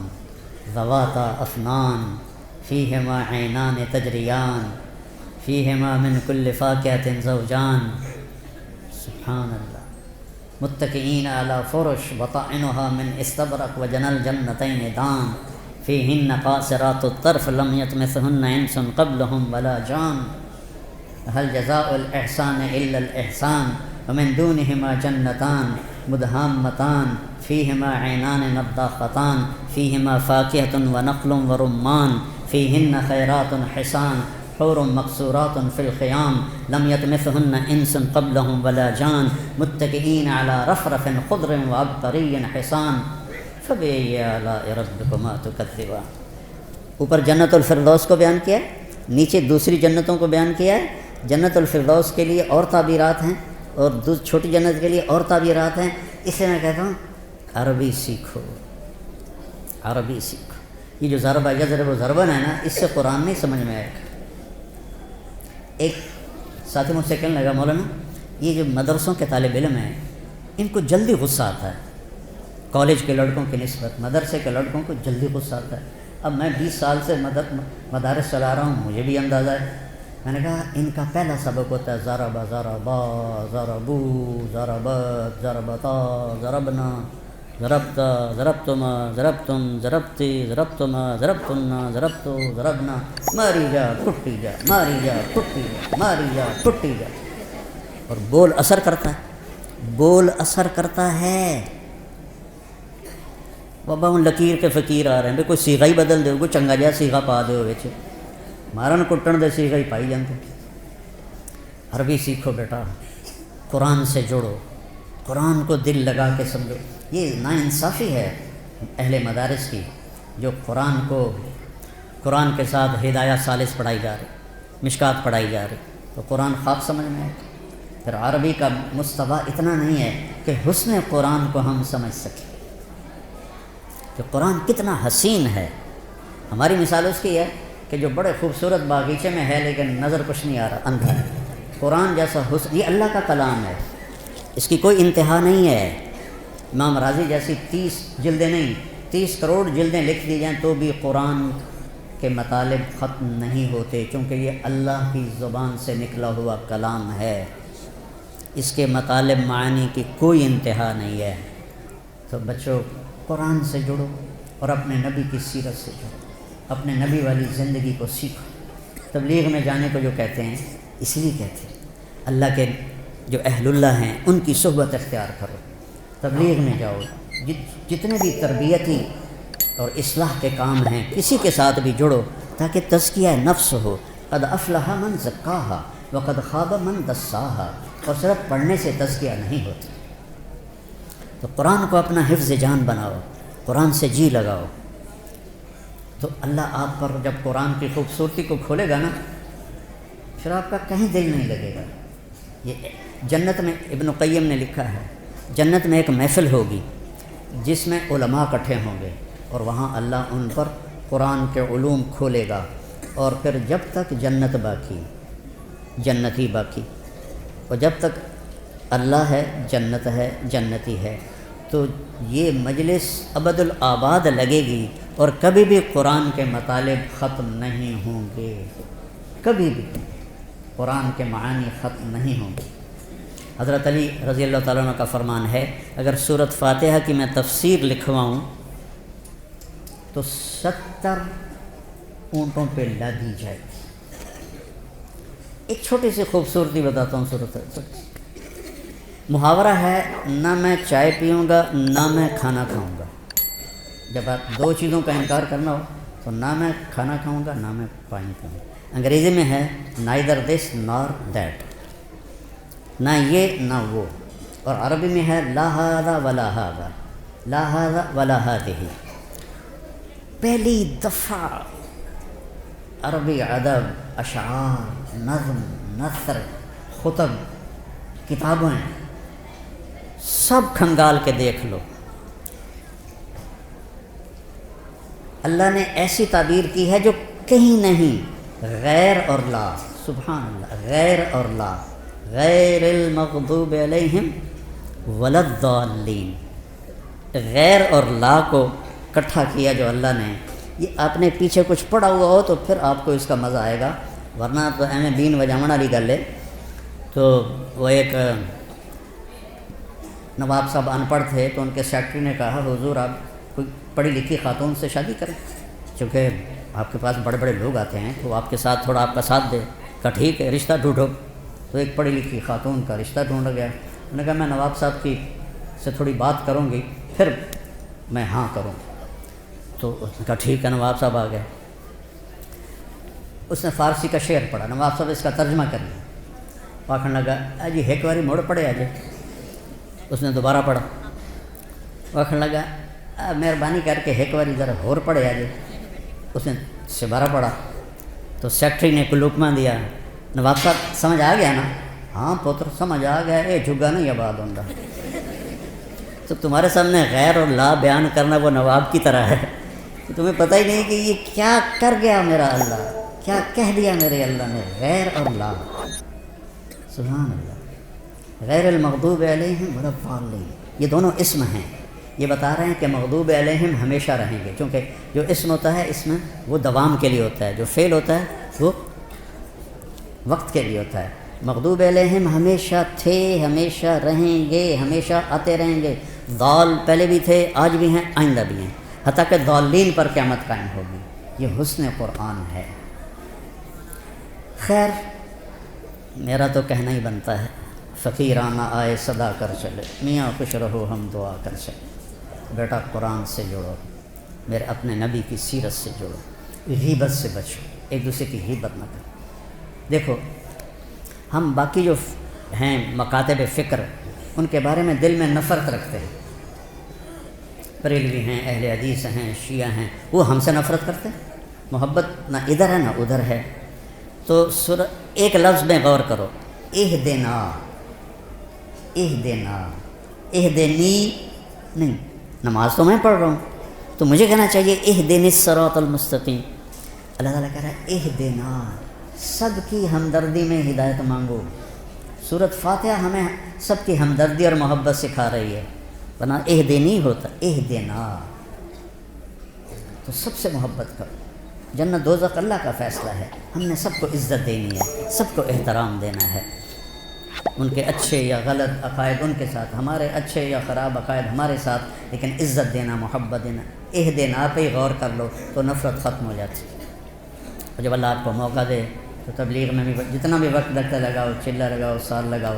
ذواتا افنان فیہما عینان تجریان فیہما من کل فاکہۃ زوجان. سبحان اللہ. متکئین علی فرش بطائنها من استبرق وجنى الجنتین دان فیہن قاصرات الطرف لم یطمثہن انس قبلہم ولا جان. هل جزاء الإحسان إلا الإحسان ومن دونهما جنتان مدهامتان فيهما عينان نضاختان فيهما فاكهة ونخل ورمان فيهن خيرات حسان حور مقصورات في الخيام لم يطمثهن إنس قبلهم ولا جان متكئين على رفرف خضر وعبقري حسان فبأي آلاء ربكما تكذبان. اوپر جنت الفردوس کو بیان کیا ہے، نیچے دوسری جنتوں کو بیان کیا ہے. جنت الفردوس کے لیے اور تعبیرات ہیں اور چھوٹی جنت کے لیے اور تعبیرات ہیں. اس سے میں کہتا ہوں عربی سیکھو، عربی سیکھو. یہ جو ضربہ یضرب و ضربن ہے نا، اس سے قرآن نہیں سمجھ میں آئے گا. ایک ساتھی مجھ سے کہنے لگا مولانا یہ جو مدرسوں کے طالب علم ہیں ان کو جلدی غصہ آتا ہے، کالج کے لڑکوں کی نسبت مدرسے کے لڑکوں کو جلدی غصہ آتا ہے. اب میں 20 سال سے مدارس چلا رہا ہوں، مجھے بھی اندازہ ہے. میں نے کہا ان کا پہلا سبق ہوتا ہے ضربا ضربا ضربو ضربت ضربتا ضربنا. ضربتا ضربتما ضربتم ضربتی ضربتما ضربتنا ضربتو ضربنا، ماری جا ٹوٹی جا، ماری جا ٹوٹی جا، ماری جا ٹوٹی جا۔ اور بول اثر کرتا ہے، بول اثر کرتا ہے۔ بابا ہوں لکیر کے فقیر آ رہے ہیں، کوئی سیغا ہی بدل دو، کوئی چنگا جہا سیغا پا دو وچ، مارن کٹن دے سیغا ہی پائی جاندے۔ عربی سیکھو بیٹا، قرآن سے جڑو، قرآن کو دل لگا کے سمجھو۔ یہ ناانصافی ہے اہل مدارس کی، جو قرآن کے ساتھ ہدایہ ثالث پڑھائی جا رہی، مشکات پڑھائی جا رہی، تو قرآن خواب سمجھ میں ہے۔ پھر عربی کا مستویٰ اتنا نہیں ہے کہ حسن قرآن کو ہم سمجھ سکیں کہ قرآن کتنا حسین ہے۔ ہماری مثال اس کی ہے کہ جو بڑے خوبصورت باغیچے میں ہے لیکن نظر کچھ نہیں آ رہا، اندھا ہے۔ قرآن جیسا حسن، یہ اللہ کا کلام ہے، اس کی کوئی انتہا نہیں ہے۔ امام راضی جیسی 30 جلدیں نہیں، 30 کروڑ جلدیں لکھ دی جائیں تو بھی قرآن کے مطالب ختم نہیں ہوتے، کیونکہ یہ اللہ کی زبان سے نکلا ہوا کلام ہے، اس کے مطالب معانی کی کوئی انتہا نہیں ہے۔ تو بچوں، قرآن سے جڑو اور اپنے نبی کی سیرت سے جڑو، اپنے نبی والی زندگی کو سیکھو۔ تبلیغ میں جانے کو جو کہتے ہیں اس لیے کہتے ہیں اللہ کے جو اہل اللہ ہیں ان کی صحبت اختیار کرو، تبلیغ میں جاؤ، جتنے بھی تربیتی اور اصلاح کے کام ہیں کسی کے ساتھ بھی جڑو تاکہ تزکیہ نفس ہو۔ قد افلح من زکاہا وقد خاب من دساہا۔ اور صرف پڑھنے سے تزکیہ نہیں ہوتا، تو قرآن کو اپنا حفظ جان بناؤ، قرآن سے جی لگاؤ، تو اللہ آپ پر جب قرآن کی خوبصورتی کو کھولے گا نا، پھر آپ کا کہیں دل نہیں لگے گا۔ یہ جنت میں ابن قیم نے لکھا ہے، جنت میں ایک محفل ہوگی جس میں علماء اکٹھے ہوں گے، اور وہاں اللہ ان پر قرآن کے علوم کھولے گا، اور پھر جب تک جنت باقی، جنت ہی باقی، اور جب تک اللہ ہے، جنت ہے، جنتی ہے، تو یہ مجلس ابد الآباد لگے گی اور کبھی بھی قرآن کے مطالب ختم نہیں ہوں گے، کبھی بھی قرآن کے معانی ختم نہیں ہوں گے۔ حضرت علی رضی اللہ تعالیٰ عنہ کا فرمان ہے، اگر سورۃ فاتحہ کی میں تفسیر لکھواؤں تو 70 اونٹوں پہ لادی جائے گی۔ ایک چھوٹی سی خوبصورتی بتاتا ہوں سورۃ۔ محاورہ ہے، نہ میں چائے پیوں گا نہ میں کھانا کھاؤں گا۔ جب آپ دو چیزوں کا انکار کرنا ہو تو نہ میں کھانا کھاؤں گا نہ میں پانی پیوں گا۔ انگریزی میں ہے neither this nor that، نہ یہ نہ وہ، اور عربی میں ہے لا هذا ولا هذا، لا هذا ولا هذه۔ پہلی دفعہ عربی ادب، اشعار، نظم، نثر، خطب، کتابیں سب کھنگال کے دیکھ لو، اللہ نے ایسی تعبیر کی ہے جو کہیں نہیں، غیر اور لا، سبحان اللہ، غیر اور لا، غیر المغضوب علیہم ولا الضالین، غیر اور لا کو اکٹھا کیا جو اللہ نے۔ یہ آپ نے پیچھے کچھ پڑھا ہوا ہو تو پھر آپ کو اس کا مزہ آئے گا، ورنہ تو ایم دین وجامن والی گل ہے۔ تو وہ ایک نواب صاحب ان پڑھ تھے، تو ان کے سیکرٹری نے کہا حضور آپ کوئی پڑھی لکھی خاتون سے شادی کریں، چونکہ آپ کے پاس بڑے بڑے لوگ آتے ہیں تو آپ کے ساتھ تھوڑا آپ کا ساتھ دے۔ کہا ٹھیک ہے، رشتہ ڈھونڈو۔ تو ایک پڑھی لکھی خاتون کا رشتہ ڈھونڈا گیا۔ انہوں نے کہا میں نواب صاحب کی سے تھوڑی بات کروں گی پھر میں ہاں کروں۔ تو اس نے کہا ٹھیک ہے، نواب صاحب آ گئے۔ اس نے فارسی کا شعر پڑھا، نواب صاحب اس کا ترجمہ کر لیا۔ آخر لگا جی ایک باری مڑ پڑے آج۔ اس نے دوبارہ پڑھا۔ آخر لگا مہربانی کر کے ایک باری ذرا ہور پڑھے آج۔ اس نے دوبارہ پڑھا۔ تو سیکٹری نے کوئی لقمہ دیا، نواب صاحب سمجھ آ گیا نا؟ ہاں پتر سمجھ آ گیا، یہ جھگا نہیں آباد ہوتا۔ تو تمہارے سامنے غیر اور لا بیان کرنا وہ نواب کی طرح ہے کہ تمہیں پتہ ہی نہیں کہ یہ کیا کر گیا میرا اللہ، کیا کہہ دیا میرے اللہ نے، غیر اور لا۔ سبحان اللہ۔ غیر المغضوب علیہم ولا الضالین، یہ دونوں اسم ہیں۔ یہ بتا رہے ہیں کہ مغضوب علیہم ہمیشہ رہیں گے، کیونکہ جو اسم ہوتا ہے اس میں وہ دوام کے لیے ہوتا ہے، جو فعل ہوتا ہے وہ وقت کے لیے ہوتا ہے۔ مغضوب علیہم ہمیشہ تھے، ہمیشہ رہیں گے، ہمیشہ آتے رہیں گے۔ ضال پہلے بھی تھے، آج بھی ہیں، آئندہ بھی ہیں، حتیٰ کہ ضالین پر قیامت قائم ہوگی۔ یہ حسن قرآن ہے۔ خیر، میرا تو کہنا ہی بنتا ہے، فقیرانہ آئے صدا کر چلے، میاں خوش رہو ہم دعا کر چلے۔ بیٹا قرآن سے جڑو، میرے اپنے نبی کی سیرت سے جڑو، غیبت سے بچو، ایک دوسرے کی غیبت نہ کرو۔ دیکھو، ہم باقی جو ہیں مکاتب فکر، ان کے بارے میں دل میں نفرت رکھتے ہیں، بریلوی ہیں، اہل حدیث ہیں، شیعہ ہیں، وہ ہم سے نفرت کرتے ہیں۔ محبت نہ ادھر ہے نہ ادھر ہے۔ تو ایک لفظ میں غور کرو، اہدنا، اہدنا، اہدنی نہیں، نماز تو میں پڑھ رہا ہوں تو مجھے کہنا چاہیے اہدنی الصراط المستقیم۔ اللہ تعالیٰ کہہ رہا ہے اہدنا، سب کی ہمدردی میں ہدایت مانگو۔ سورۃ فاتحہ ہمیں سب کی ہمدردی اور محبت سکھا رہی ہے، ورنہ اہدنی ہوتا، اہدنا، تو سب سے محبت کرو۔ جنت دوزخ اللہ کا فیصلہ ہے، ہم نے سب کو عزت دینی ہے، سب کو احترام دینا ہے، ان کے اچھے یا غلط عقائد ان کے ساتھ، ہمارے اچھے یا خراب عقائد ہمارے ساتھ، لیکن عزت دینا، محبت دینا۔ اہدنا پہ ہی غور کر لو تو نفرت ختم ہو جاتی ہے۔ اور جب اللہ آپ کو موقع دے تو تبلیغ میں بھی جتنا بھی وقت لگتا لگاؤ، چلہ لگاؤ، سال لگاؤ،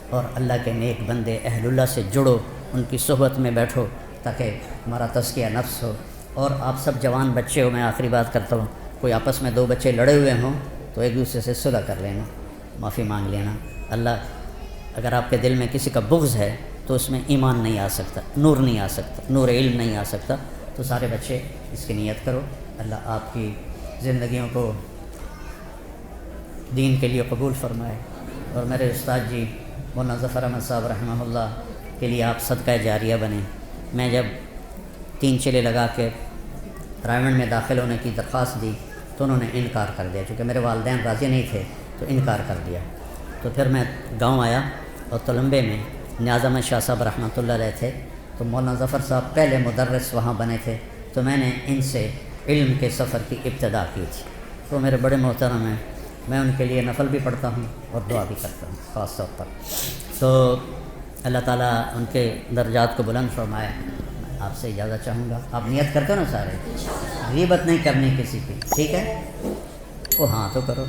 اور اللہ کے نیک بندے اہل اللہ سے جڑو، ان کی صحبت میں بیٹھو تاکہ ہمارا تزکیہ نفس ہو۔ اور آپ سب جوان بچے ہو، میں آخری بات کرتا ہوں، کوئی آپس میں دو بچے لڑے ہوئے ہوں تو ایک دوسرے سے صلح کر لینا، معافی مانگ لینا۔ اللہ، اگر آپ کے دل میں کسی کا بغض ہے تو اس میں ایمان نہیں آ سکتا، نور نہیں آ سکتا، نور علم نہیں آ سکتا۔ تو سارے بچے اس کی نیت کرو، اللہ آپ کی زندگیوں کو دین کے لیے قبول فرمائے۔ اور میرے استاد جی مولانا ظفر احمد صاحب رحمہ اللہ کے لیے آپ صدقہ جاریہ بنیں۔ میں جب 3 چلے لگا کے رائمنڈ میں داخل ہونے کی درخواست دی تو انہوں نے انکار کر دیا، چونکہ میرے والدین راضی نہیں تھے تو انکار کر دیا۔ تو پھر میں گاؤں آیا اور تلمبے میں نیاز احمد شاہ صاحب رحمۃ اللہ علیہ تھے، تو مولانا ظفر صاحب پہلے مدرس وہاں بنے تھے، تو میں نے ان سے علم کے سفر کی ابتدا کی تھی۔ تو میرے بڑے محترم ہیں، میں ان کے لیے نفل بھی پڑھتا ہوں اور دعا بھی کرتا ہوں خاص طور پر۔ تو اللہ تعالیٰ ان کے درجات کو بلند فرمائے۔ آپ سے اجازت چاہوں گا، آپ نیت کرتے ہو نا سارے، غیبت نہیں کرنی کسی کی، ٹھیک ہے؟ وہ ہاں تو کرو،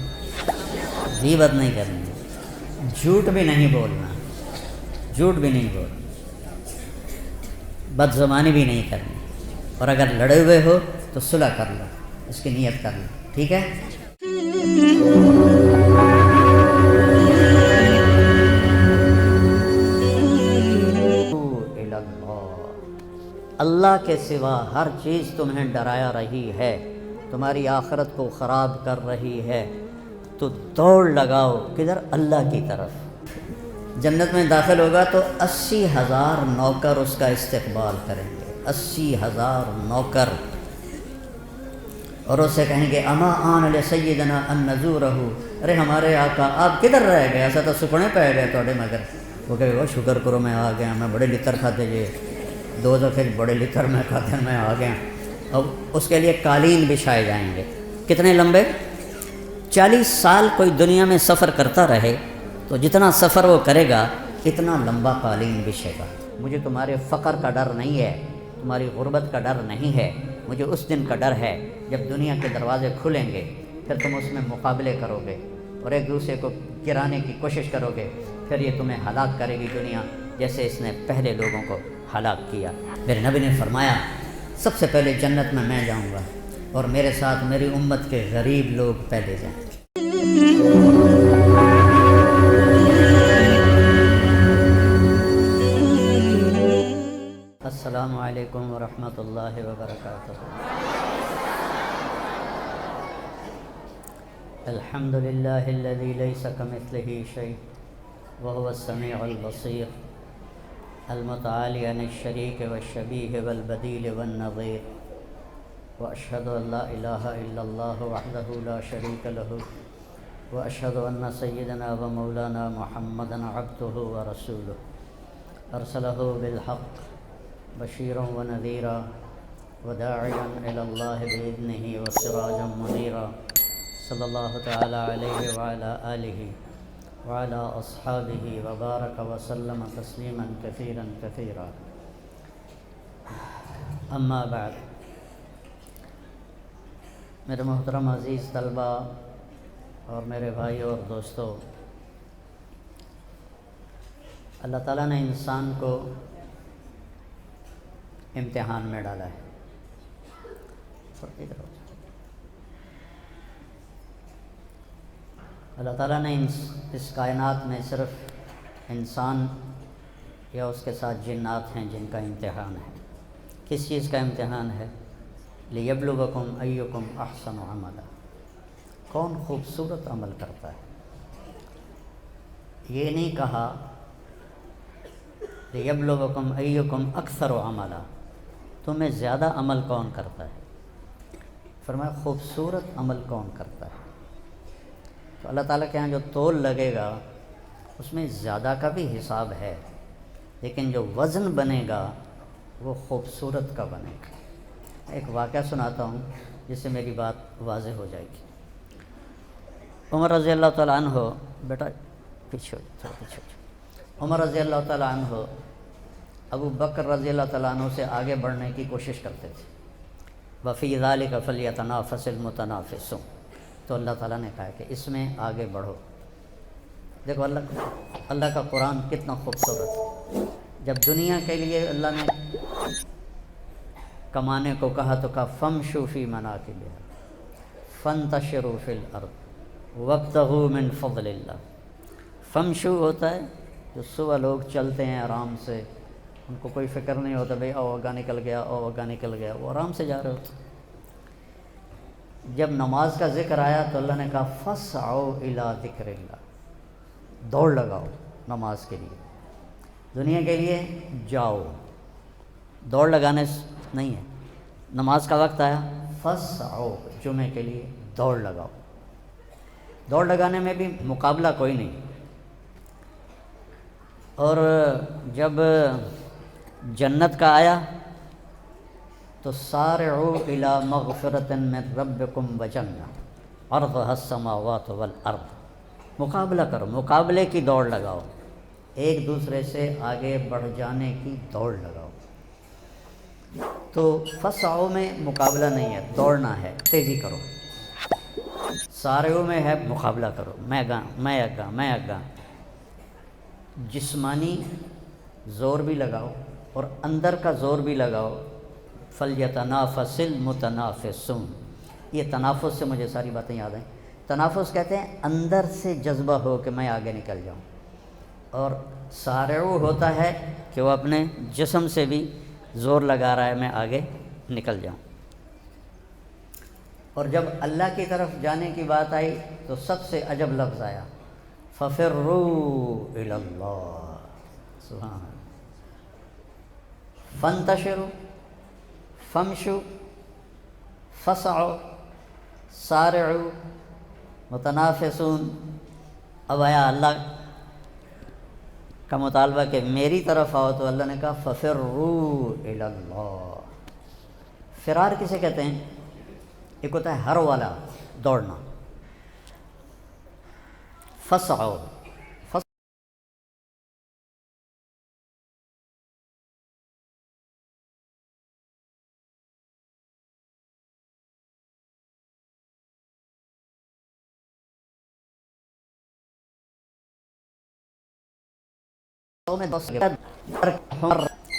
غیبت نہیں کرنی، جھوٹ بھی نہیں بولنا، جھوٹ بھی نہیں بولنا، بد زبانی بھی نہیں کرنی، اور اگر لڑے ہوئے ہو تو صلح کر لو، اس کی نیت کر لو، ٹھیک ہے؟ اللہ کے سوا ہر چیز تمہیں ڈرایا رہی ہے، تمہاری آخرت کو خراب کر رہی ہے، تو دوڑ لگاؤ کدھر؟ اللہ کی طرف۔ جنت میں داخل ہوگا تو 80,000 نوکر اس کا استقبال کریں گے، 80,000 نوکر، اور اسے کہیں گے اما آن لسیدنا ان نزورہ، ارے ہمارے آقا آپ کدھر رہ گئے؟ ایسا تو سکنے پہ گئے توڑے، مگر وہ کہے وہ شکر کرو میں آ گیا، میں بڑے لتر کھاتے جی، 2 دفعے بڑے لتر میں کھاتے میں آ گیا۔ اب اس کے لیے قالین بچھائے جائیں گے، کتنے لمبے؟ 40 سال کوئی دنیا میں سفر کرتا رہے تو جتنا سفر وہ کرے گا اتنا لمبا قالین بچھے گا۔ مجھے تمہارے فقر کا ڈر نہیں ہے، تمہاری غربت کا ڈر نہیں ہے، مجھے اس دن کا ڈر ہے جب دنیا کے دروازے کھلیں گے، پھر تم اس میں مقابلے کرو گے اور ایک دوسرے کو گرانے کی کوشش کرو گے، پھر یہ تمہیں ہلاک کرے گی دنیا، جیسے اس نے پہلے لوگوں کو ہلاک کیا۔ میرے نبی نے فرمایا سب سے پہلے جنت میں جاؤں گا اور میرے ساتھ میری امت کے غریب لوگ پہلے جائیں گے۔ السلام علیکم ورحمۃ اللہ وبرکاتہ۔ الحمد للہ الذی لیس کمثلہ شیء وهو السمیع البصیر المتعالی عن الشریک والشبیہ والبدیل والنظیر، واشہد ان لا الہ الا اللہ وحدہ لا شریک لہ، واشہد ان سیدنا و مولانا محمدا عبدہ ورسولہ، ارسلہ بالحق بشیرا ونذیرا وداعیا الی اللہ بإذنہ وسراجا منیرا، صلی اللہ تعالی علیہ وعلی آلہ وعلی اصحابہ وبارک وسلم تسلیما کثیرا کثیرا۔ اما بعد، میرے محترم عزیز طلبہ اور میرے بھائی اور دوستو، اللہ تعالیٰ نے انسان کو امتحان میں ڈالا ہے۔ اللہ تعالیٰ نے اس کائنات میں صرف انسان یا اس کے ساتھ جنات ہیں جن کا امتحان ہے۔ کس چیز کا امتحان ہے؟ لِيَبْلُوَكُمْ أَيُّكُمْ أَحْسَنُ عَمَلًا، کون خوبصورت عمل کرتا ہے۔ یہ نہیں کہا لِيَبْلُوَكُمْ أَيُّكُمْ أَكْثَرُ عَمَلًا، تمہیں زیادہ عمل کون کرتا ہے، فرمایا خوبصورت عمل کون کرتا ہے۔ تو اللہ تعالیٰ کے ہاں جو تول لگے گا اس میں زیادہ کا بھی حساب ہے، لیکن جو وزن بنے گا وہ خوبصورت کا بنے گا۔ ایک واقعہ سناتا ہوں جس سے میری بات واضح ہو جائے گی۔ عمر رضی اللہ تعالیٰ عنہ، بیٹا پیچھے تھوڑا پیچھے، عمر رضی اللہ تعالیٰ عنہ ابو بکر رضی اللہ تعالیٰ عنہ سے آگے بڑھنے کی کوشش کرتے تھے۔ وَفِي ذَلِكَ فَلْيَتَنَافَسِ الْمُتَنَافِسُونَ، تو اللہ تعالیٰ نے کہا کہ اس میں آگے بڑھو۔ دیکھو اللہ کا قرآن کتنا خوبصورت ہے۔ جب دنیا کے لیے اللہ نے کمانے کو کہا تو کہا فَامْشُوا فِي مَنَاكِبِهَا فَانْتَشِرُوا فِي الْأَرْضِ وَابْتَغُوا مِنْ فَضْلِ اللَّهِ۔ فَامْشُوا ہوتا ہے جو صبح لوگ چلتے ہیں آرام سے، ان کو کوئی فکر نہیں ہوتا بھئی او آگا نکل گیا، او آگا نکل گیا، وہ آرام سے جا رہے ہوتے۔ جب نماز کا ذکر آیا تو اللہ نے کہا فَاسْعَوْا إِلَىٰ ذِكْرِ اللَّهِ، دوڑ لگاؤ نماز کے لیے۔ دنیا کے لیے جاؤ، دوڑ لگانے نہیں ہے۔ نماز کا وقت آیا فَاسْعَوْا، جمعے کے لیے دوڑ لگاؤ۔ دوڑ لگانے میں بھی مقابلہ کوئی نہیں۔ اور جب جنت کا آیا تو سارعوا الی مغفرۃ من ربکم وجنہ عرضھا السماوات والارض، مقابلہ کرو، مقابلے کی دوڑ لگاؤ، ایک دوسرے سے آگے بڑھ جانے کی دوڑ لگاؤ۔ تو فسعوا میں مقابلہ نہیں ہے، دوڑنا ہے، تیزی کرو۔ سارعوا میں ہے مقابلہ کرو، میں اگاں۔ جسمانی زور بھی لگاؤ اور اندر کا زور بھی لگاؤ۔ فَلْيَتَنَافَسِ الْمُتَنَافِسُونَ، یہ تنافس سے مجھے ساری باتیں یاد ہیں۔ تنافس کہتے ہیں اندر سے جذبہ ہو کہ میں آگے نکل جاؤں، اور سارعوا ہوتا ہے کہ وہ اپنے جسم سے بھی زور لگا رہا ہے میں آگے نکل جاؤں۔ اور جب اللہ کی طرف جانے کی بات آئی تو سب سے عجب لفظ آیا فَفِرُّوا إِلَى اللَّهِ، سبحان اللہ۔ فَانْتَشِرُوا، فَامْشُوا، فَاسْعَوْا، سَارِعُوا، متنافسون۔ اب آیا اللہ کا مطالبہ کہ میری طرف آؤ، تو اللہ نے کہا فَفِرُّوا إِلَى اللَّهِ۔ فرار کسے کہتے ہیں؟ ایک ہوتا ہے ہر والا دوڑنا، فَاسْعَوْا،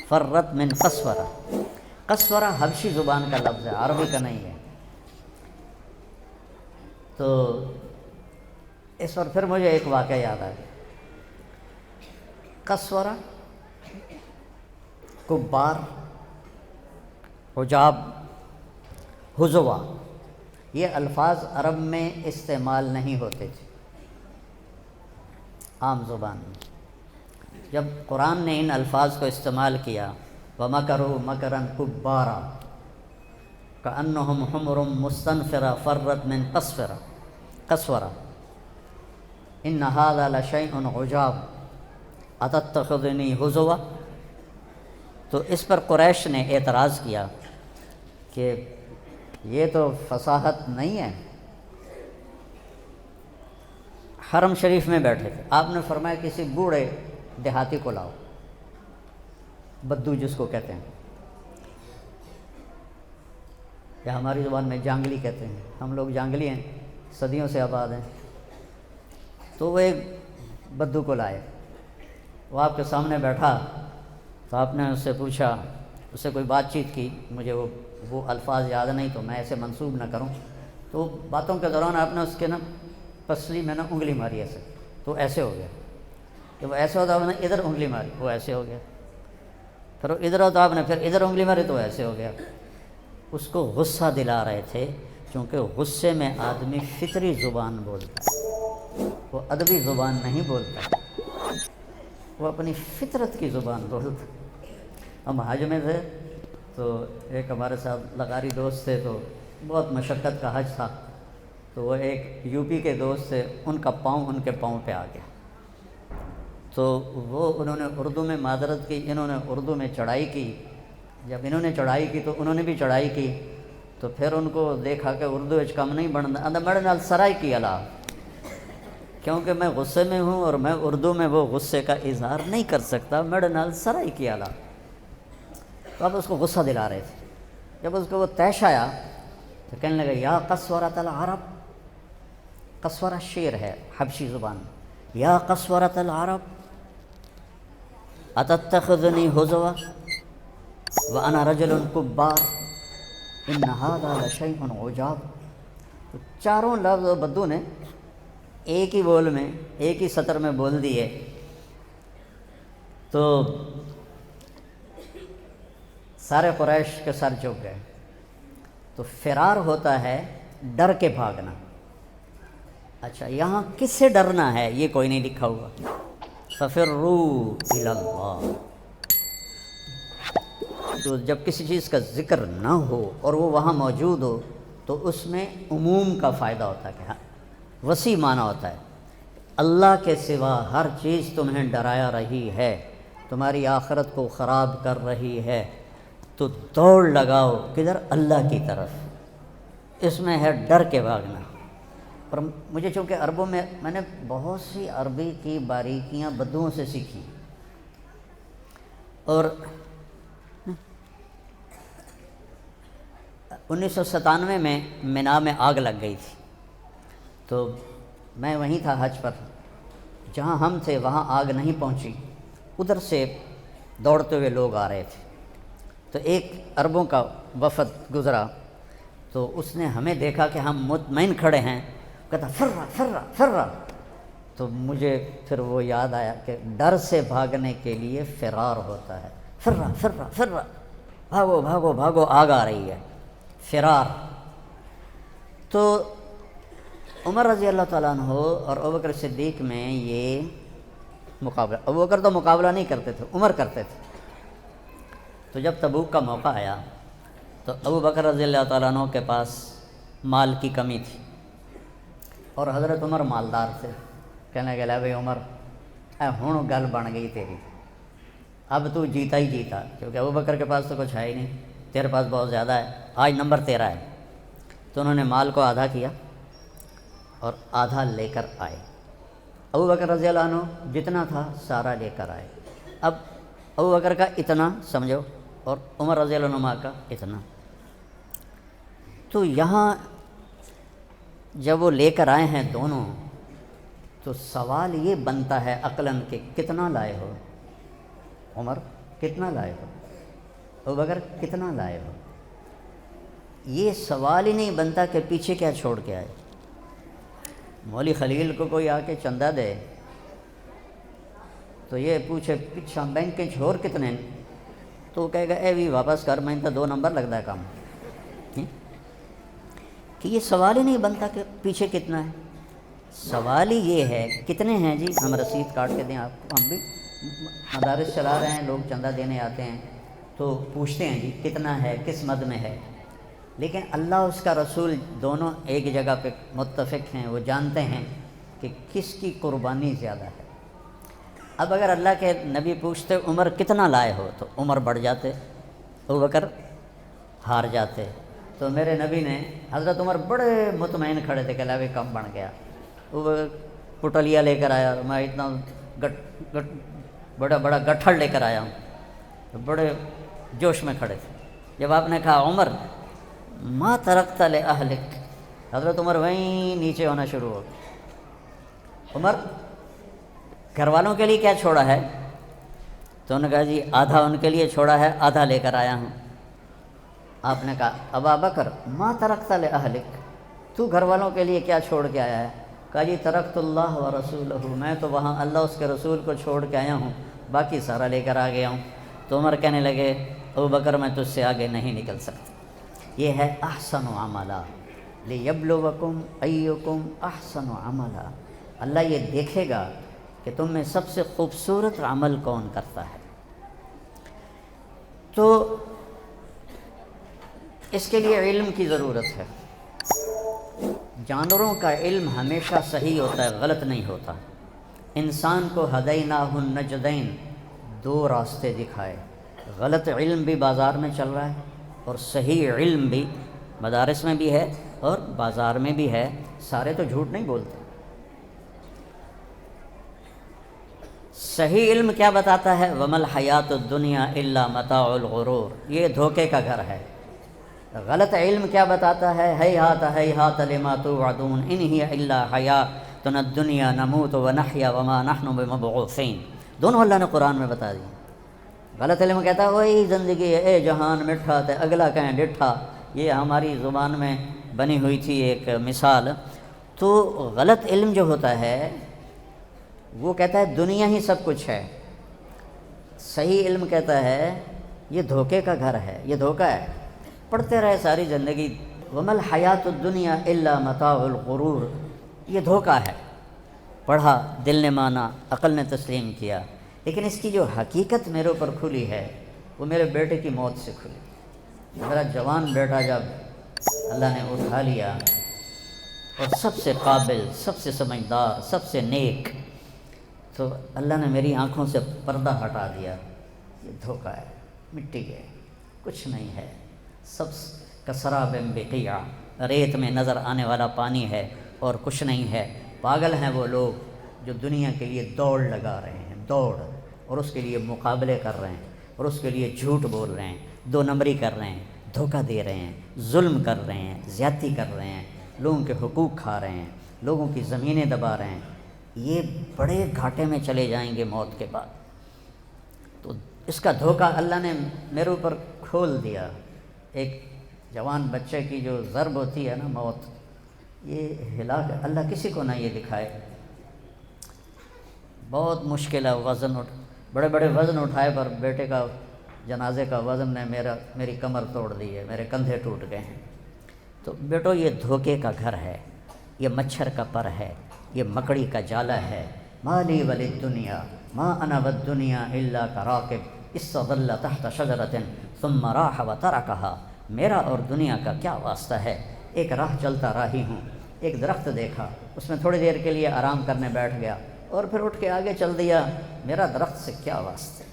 فرت من قسورہ، قسورہ حبشی زبان کا لفظ ہے، عربی کا نہیں ہے۔ تو اس پر پھر مجھے ایک واقعہ یاد آیا۔ قسورہ، کبار، حجاب، حزوا، یہ الفاظ عرب میں استعمال نہیں ہوتے تھے عام زبان میں۔ جب قرآن نے ان الفاظ کو استعمال کیا وَمَكَرُوا مَكْرًا كُبَّارًا كَأَنَّهُمْ حُمُرٌ مُسْتَنفِرَةٌ فَرَّتْ مِنْ قَسْوَرَةٍ إِنَّ هَذَا لَشَيْءٌ عُجَابٌ أَتَتَّخِذُنِي هُزُوًا۔ تو اس پر قریش نے اعتراض کیا کہ یہ تو فصاحت نہیں ہے۔ حرم شریف میں بیٹھے تھے، آپ نے فرمایا کسی بوڑھے دیہاتی کو لاؤ، بدو جس کو کہتے ہیں، یا ہماری زبان میں جانگلی کہتے ہیں، ہم لوگ جانگلی ہیں، صدیوں سے آباد ہیں۔ تو وہ ایک بدو کو لائے، وہ آپ کے سامنے بیٹھا، تو آپ نے اس سے پوچھا، اس سے کوئی بات چیت کی، مجھے وہ الفاظ یاد نہیں تو میں ایسے منسوب نہ کروں، تو باتوں کے دوران آپ نے اس کے نا پسلی میں نا انگلی ماری ایسے، تو ایسے ہو گیا۔ کہ وہ ایسے ہوتا آپ نے ادھر انگلی ماری، وہ ایسے ہو گیا۔ پھر وہ ادھر ہوتا آپ نے پھر ادھر انگلی ماری، تو ایسے ہو گیا۔ اس کو غصہ دلا رہے تھے، کیونکہ غصے میں آدمی فطری زبان بولتا ہے، وہ ادبی زبان نہیں بولتا، وہ اپنی فطرت کی زبان بولتا۔ ہم حج میں تھے، تو ایک ہمارے ساتھ لغاری دوست تھے، تو بہت مشقت کا حج تھا، تو وہ ایک یو پی کے دوست تھے، ان کا پاؤں ان کے پاؤں پہ آ گیا، تو وہ انہوں نے اردو میں معذرت کی، انہوں نے اردو میں چڑھائی کی۔ جب انہوں نے چڑھائی کی تو انہوں نے بھی چڑھائی کی، تو پھر ان کو دیکھا کہ اردو اچ کم نہیں بنتا، اندر میرے نال سرائی کی علا، کیونکہ میں غصے میں ہوں اور میں اردو میں وہ غصے کا اظہار نہیں کر سکتا، میرے نال سرائی کی علا۔ تو اب اس کو غصہ دلا رہے تھے۔ جب اس کو وہ طیش آیا تو کہنے لگا، یا قسورۃ العرب، قسورہ شیر ہے حبشی زبان، یا قسورۃ العرب اتتخذنی ہزوا وانا رجل کبار ان ھذا لشیء عجاب۔ تو چاروں لفظ بدو نے ایک ہی بول میں، ایک ہی سطر میں بول دیے، تو سارے قریش کے سر جھک گئے۔ تو فرار ہوتا ہے ڈر کے بھاگنا۔ اچھا، یہاں کس سے ڈرنا ہے یہ کوئی نہیں لکھا ہوا۔ فَفِرُّوا إِلَى اللَّهِ، تو جب کسی چیز کا ذکر نہ ہو اور وہ وہاں موجود ہو تو اس میں عموم کا فائدہ ہوتا ہے، کہ وسیع معنی ہوتا ہے۔ اللہ کے سوا ہر چیز تمہیں ڈرایا رہی ہے، تمہاری آخرت کو خراب کر رہی ہے، تو دوڑ لگاؤ کدھر؟ اللہ کی طرف۔ اس میں ہے ڈر کے بھاگنا۔ اور مجھے چونکہ عربوں میں نے بہت سی عربی کی باریکیاں بدوؤں سے سیکھی، اور 1997 میں مینا میں آگ لگ گئی تھی، تو میں وہیں تھا حج پر، جہاں ہم تھے وہاں آگ نہیں پہنچی، ادھر سے دوڑتے ہوئے لوگ آ رہے تھے، تو ایک عربوں کا وفد گزرا، تو اس نے ہمیں دیکھا کہ ہم مطمئن کھڑے ہیں، کہتا فرا فرا فرا، تو مجھے پھر وہ یاد آیا کہ ڈر سے بھاگنے کے لیے فرار ہوتا ہے، فرا فرا فرا، بھاگو بھاگو بھاگو، آگ آ رہی ہے، فرار۔ تو عمر رضی اللہ تعالیٰ عنہ اور ابوبکر صدیق میں یہ مقابلہ، ابوبکر تو مقابلہ نہیں کرتے تھے، عمر کرتے تھے۔ تو جب تبوک کا موقع آیا تو ابوبکر رضی اللہ تعالیٰ عنہ کے پاس مال کی کمی تھی، اور حضرت عمر مالدار تھے۔ کہنے لگے، لے بھائی عمر، اے ہن گل بن گئی تیری، اب تو جیتا ہی جیتا، کیونکہ ابوبکر کے پاس تو کچھ ہے ہی نہیں، تیرے پاس بہت زیادہ ہے، آج نمبر تیرا ہے۔ تو انہوں نے مال کو آدھا کیا اور آدھا لے کر آئے۔ ابوبکر رضی اللہ عنہ جتنا تھا سارا لے کر آئے۔ اب ابوبکر کا اتنا سمجھو اور عمر رضی اللہ عنہ کا اتنا۔ تو یہاں جب وہ لے کر آئے ہیں دونوں، تو سوال یہ بنتا ہے عقلاً کہ کتنا لائے ہو؟ عمر کتنا لائے ہو؟ ابوبکر کتنا لائے ہو؟ یہ سوال ہی نہیں بنتا کہ پیچھے کیا چھوڑ کے آئے۔ مولوی خلیل کو کوئی آ کے چندہ دے تو یہ پوچھے پچھا بینک کے چھوڑ کتنے، تو وہ کہے گا اے بھی واپس کر، میں تو 2 نمبر لگتا ہے کام، کہ یہ سوال ہی نہیں بنتا کہ پیچھے کتنا ہے۔ سوال ہی یہ ہے کتنے ہیں جی، ہم رسید کاٹ کے دیں آپ کو، ہم بھی مدارس چلا رہے ہیں، لوگ چندہ دینے آتے ہیں تو پوچھتے ہیں جی کتنا ہے، کس مد میں ہے، لیکن اللہ اس کا رسول دونوں ایک جگہ پہ متفق ہیں، وہ جانتے ہیں کہ کس کی قربانی زیادہ ہے۔ اب اگر اللہ کے نبی پوچھتے عمر کتنا لائے ہو تو عمر بڑھ جاتے، ابوبکر ہار جاتے۔ تو میرے نبی نے، حضرت عمر بڑے مطمئن کھڑے تھے کہ اللہ بھی کم بن گیا، وہ پٹلیا لے کر آیا، میں اتنا بڑا بڑا گٹھڑ لے کر آیا ہوں، تو بڑے جوش میں کھڑے تھے۔ جب آپ نے کہا عمر ما ترکت لأہلک، حضرت عمر وہیں نیچے ہونا شروع ہو گئے۔ عمر گھر والوں کے لیے کیا چھوڑا ہے؟ تو انہوں نے کہا جی آدھا ان کے لیے چھوڑا ہے، آدھا لے کر آیا ہوں۔ آپ نے کہا ابا بکر ما ترکت لأہلک، تو گھر والوں کے لیے کیا چھوڑ کے آیا ہے؟ کہا جی ترکت اللہ و رسولہ، میں تو وہاں اللہ اس کے رسول کو چھوڑ کے آیا ہوں، باقی سارا لے کر آ گیا ہوں۔ تو عمر کہنے لگے ابو بکر میں تجھ سے آگے نہیں نکل سکتا۔ یہ ہے احسن عملا لیبلوکم ایکم احسن عملا، اللہ یہ دیکھے گا کہ تم میں سب سے خوبصورت عمل کون کرتا ہے۔ تو اس کے لیے علم کی ضرورت ہے۔ جانوروں کا علم ہمیشہ صحیح ہوتا ہے، غلط نہیں ہوتا۔ انسان کو ہدیناہ النجدین، دو راستے دکھائے، غلط علم بھی بازار میں چل رہا ہے اور صحیح علم بھی مدارس میں بھی ہے اور بازار میں بھی ہے، سارے تو جھوٹ نہیں بولتے۔ صحیح علم کیا بتاتا ہے؟ وَمَا الْحَيَاةُ الدُّنْيَا إِلَّا مَتَاعُ الْغُرُورِ، یہ دھوکے کا گھر ہے۔ غلط علم کیا بتاتا ہے؟ ہیہات ہیہات لما توعدون ان ہی الا حیاتنا الدنیا نموت ونحیا وما نحن بمبعوثین، دونوں اللہ نے قرآن میں بتا دیا۔ غلط علم کہتا ہے وہی زندگی ہے، اے جہان مٹھا تے اگلا کہیں ڈٹھا، یہ ہماری زبان میں بنی ہوئی تھی ایک مثال۔ تو غلط علم جو ہوتا ہے وہ کہتا ہے دنیا ہی سب کچھ ہے، صحیح علم کہتا ہے یہ دھوکے کا گھر ہے، یہ دھوکہ ہے۔ پڑھتے رہے ساری زندگی وَمَا الْحَيَاةُ الدُّنْيَا إِلَّا مَتَاعُ الْغُرُورِ، یہ دھوکہ ہے۔ پڑھا، دل نے مانا، عقل نے تسلیم کیا، لیکن اس کی جو حقیقت میرے اوپر کھلی ہے وہ میرے بیٹے کی موت سے کھلی۔ میرا جوان بیٹا جب اللہ نے اٹھا لیا اور سب سے قابل، سب سے سمجھدار، سب سے نیک، تو اللہ نے میری آنکھوں سے پردہ ہٹا دیا۔ یہ دھوکہ ہے، مٹی ہے، کچھ نہیں ہے، سب کسراب بقیع، ریت میں نظر آنے والا پانی ہے اور کچھ نہیں ہے۔ پاگل ہیں وہ لوگ جو دنیا کے لیے دوڑ لگا رہے ہیں، دوڑ، اور اس کے لیے مقابلے کر رہے ہیں اور اس کے لیے جھوٹ بول رہے ہیں، دو نمبری کر رہے ہیں، دھوکہ دے رہے ہیں، ظلم کر رہے ہیں، زیادتی کر رہے ہیں، لوگوں کے حقوق کھا رہے ہیں، لوگوں کی زمینیں دبا رہے ہیں۔ یہ بڑے گھاٹے میں چلے جائیں گے موت کے بعد۔ تو اس کا دھوکہ اللہ نے میرے اوپر کھول دیا۔ ایک جوان بچے کی جو ضرب ہوتی ہے نا، موت، یہ ہلاک، اللہ کسی کو نہ یہ دکھائے۔ بہت مشکل ہے، وزن بڑے بڑے وزن اٹھائے پر بیٹے کا جنازے کا وزن نے میری کمر توڑ دی ہے، میرے کندھے ٹوٹ گئے ہیں۔ تو بیٹو یہ دھوکے کا گھر ہے، یہ مچھر کا پر ہے، یہ مکڑی کا جالا ہے۔ مالی ولی الدنیا ما انا والدنیا الا کراکب استظل تحت شجرۃ ثم راح وترکها، میرا اور دنیا کا کیا واسطہ ہے؟ ایک راہ چلتا راہی ہوں، ایک درخت دیکھا، اس میں تھوڑی دیر کے لیے آرام کرنے بیٹھ گیا اور پھر اٹھ کے آگے چل دیا، میرا درخت سے کیا واسطہ؟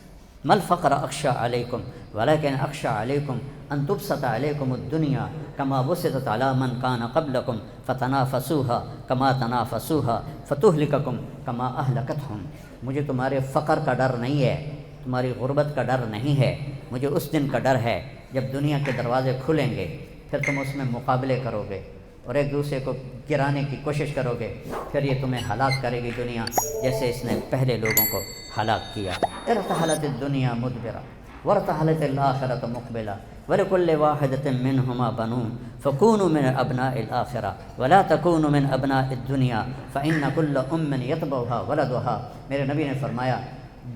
ما الفقر اخشى علیکم ولکن اخشى علیکم ان تبسط علیکم الدنیا کما بسطت علی من کان قبلکم فتنافسوها کما تنافسوها فتہلککم کما اہلکتہم، مجھے تمہارے فقر کا ڈر نہیں ہے، تمہاری غربت کا ڈر نہیں ہے، مجھے اس دن کا ڈر ہے جب دنیا کے دروازے کھلیں گے، پھر تم اس میں مقابلے کرو گے اور ایک دوسرے کو گرانے کی کوشش کرو گے، پھر یہ تمہیں ہلاک کرے گی دنیا، جیسے اس نے پہلے لوگوں کو ہلاک کیا۔ ارتحلت الدنیا مدبرہ وارتحلت الآخرۃ مقبلہ ولکل واحدۃ منہما بنون فکونوا من ابناء الآخرہ ولا تکونوا من ابناء الدنیا فإن کل ام یتبعها ولدها۔ میرے نبی نے فرمایا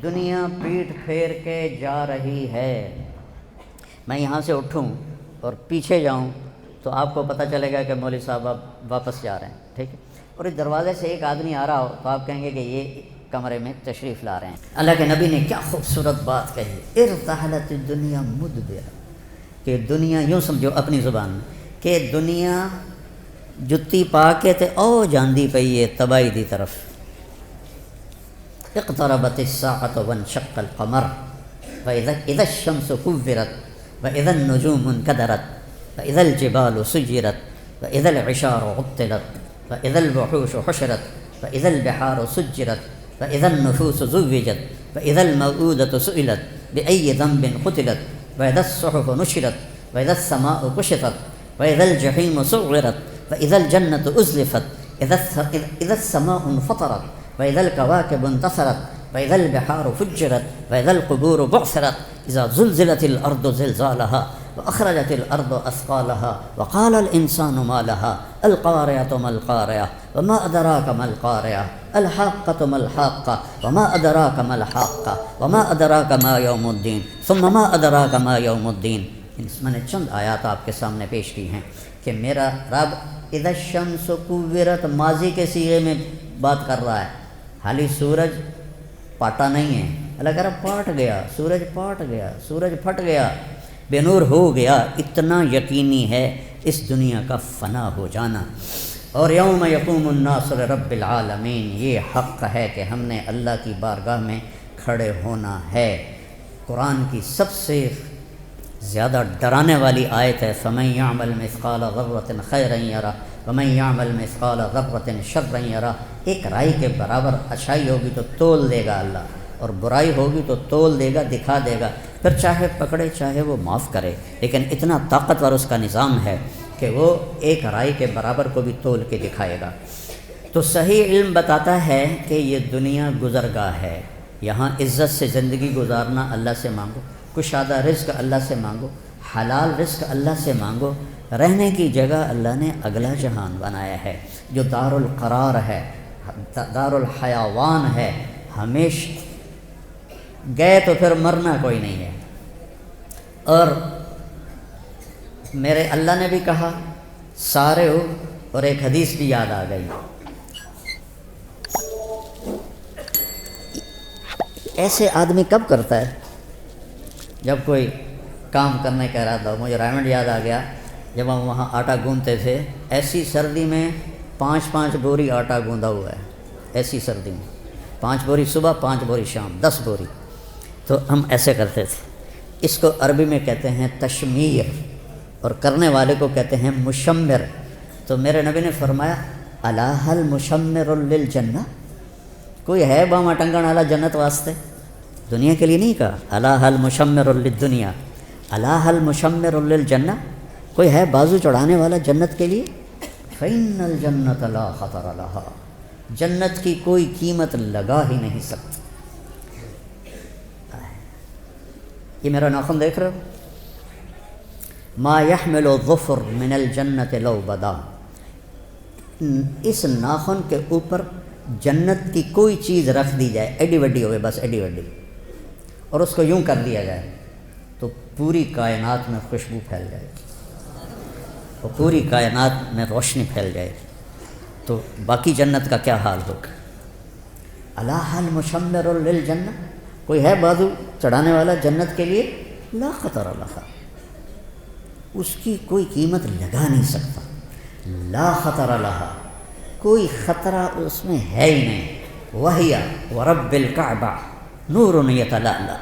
دنیا پیٹھ پھیر کے جا رہی ہے، میں یہاں سے اٹھوں اور پیچھے جاؤں تو آپ کو پتہ چلے گا کہ مولوی صاحب اب واپس جا رہے ہیں، ٹھیک ہے، اور اس دروازے سے ایک آدمی آ رہا ہو تو آپ کہیں گے کہ یہ کمرے میں تشریف لا رہے ہیں۔ اللہ کے نبی نے کیا خوبصورت بات کہی، ارتحلت الدنیا مدبرہ، کہ دنیا، یوں سمجھو اپنی زبان میں کہ دنیا جتی پا کے تے او جاندی پئی ہے تباہی دی طرف۔ اقتربت الساعة وانشق القمر وإذا الشمس كورت وإذا النجوم انكدرت وإذا الجبال سجرت وإذا العشار عطلت وإذا الوحوش حشرت وإذا البحار سجرت وإذا النفوس زوجت وإذا الموءودة سئلت بأي ذنب قتلت وإذا الصحف نشرت وإذا السماء كشطت وإذا الجحيم سعرت وإذا الجنة أزلفت إذا السماء انفطرت وإذا الكواكب انتثرت وإذا البحار فجرت وإذا القبور بعثرت إذا زلزلت الأرض زلزالها وأخرجت الأرض أثقالها وقال الإنسان ما لها القارعة ما القارعة وما أدراك ما القارعة الحاقة ما الحاقة وما أدراك ما الحاقة وما أدراك ما يوم الدين ثم ما أدراك ما يوم الدين. میں نے چند آیات آپ کے سامنے پیش کی ہیں کہ میرا رب اذا الشمس کورت ماضی کے صیغے میں بات کر رہا ہے، حالی سورج پاٹا نہیں ہے، اللہ کہہ رہا پاٹ گیا، سورج پاٹ گیا، سورج پھٹ گیا، بے نور ہو گیا، اتنا یقینی ہے اس دنیا کا فنا ہو جانا. اور یوم یقوم الناس لرب العالمین، یہ حق ہے کہ ہم نے اللہ کی بارگاہ میں کھڑے ہونا ہے. قرآن کی سب سے زیادہ ڈرانے والی آیت ہے فَمَن يَعْمَلْ مِثْقَالَ ذَرَّةٍ خَيْرًا يَرَهُ وَمَن يَعْمَلْ مِثْقَالَ ذَرَّةٍ شَرًّا يَرَهُ. ایک رائی کے برابر اچھائی ہوگی تو تول دے گا اللہ، اور برائی ہوگی تو تول دے گا، دکھا دے گا، پھر چاہے پکڑے چاہے وہ معاف کرے. لیکن اتنا طاقتور اس کا نظام ہے کہ وہ ایک رائی کے برابر کو بھی تول کے دکھائے گا. تو صحیح علم بتاتا ہے کہ یہ دنیا گزرگاہ ہے، یہاں عزت سے زندگی گزارنا اللہ سے مانگو، کشادہ رزق اللہ سے مانگو، حلال رزق اللہ سے مانگو. رہنے کی جگہ اللہ نے اگلا جہان بنایا ہے جو دار القرار ہے، دار الحیوان ہے، ہمیشہ گئے تو پھر مرنا کوئی نہیں ہے. اور میرے اللہ نے بھی کہا سارے ہو، اور ایک حدیث بھی یاد آ گئی. ایسے آدمی کب کرتا ہے جب کوئی کام کرنے کا ارادہ ہو. مجھے رائمنڈ یاد آ گیا جب ہم وہاں آٹا گوندتے تھے، ایسی سردی میں 5 بوری آٹا گوندا ہوا ہے، ایسی سردی میں 5 بوری صبح 5 بوری شام، 10 بوری. تو ہم ایسے کرتے تھے. اس کو عربی میں کہتے ہیں تشمیر، اور کرنے والے کو کہتے ہیں مشمر. تو میرے نبی نے فرمایا الا هل مشمر للجنہ، کوئی ہے باما ٹنگن والا جنت واسطے، دنیا کے لیے نہیں کہا. الا هل مشمر للدنیا الا هل مشمر للجنہ، کوئی ہے بازو چڑھانے والا جنت کے لیے. فإن الجنة لا خطر لها، جنت کی کوئی قیمت لگا ہی نہیں سکتی. یہ میرا ناخن دیکھ رہے ہو، ما يحمل الظفر من الجنة لو بدا، اس ناخن کے اوپر جنت کی کوئی چیز رکھ دی جائے، ایڈی وڈی ہوئے، بس ایڈی وڈی، اور اس کو یوں کر دیا جائے تو پوری کائنات میں خوشبو پھیل جائے، اور پوری کائنات میں روشنی پھیل جائے. تو باقی جنت کا کیا حال ہوگا. الا هل مشمر للجنہ، کوئی ہے بازو چڑھانے والا جنت کے لیے. لا خطر لها، اس کی کوئی قیمت لگا نہیں سکتا. لا خطر لها، کوئی خطرہ اس میں ہے ہی نہیں. وَهِيَ وَرَبِّ الْكَعْبَةِ نُورٌ يَتَلَأْلَأُ،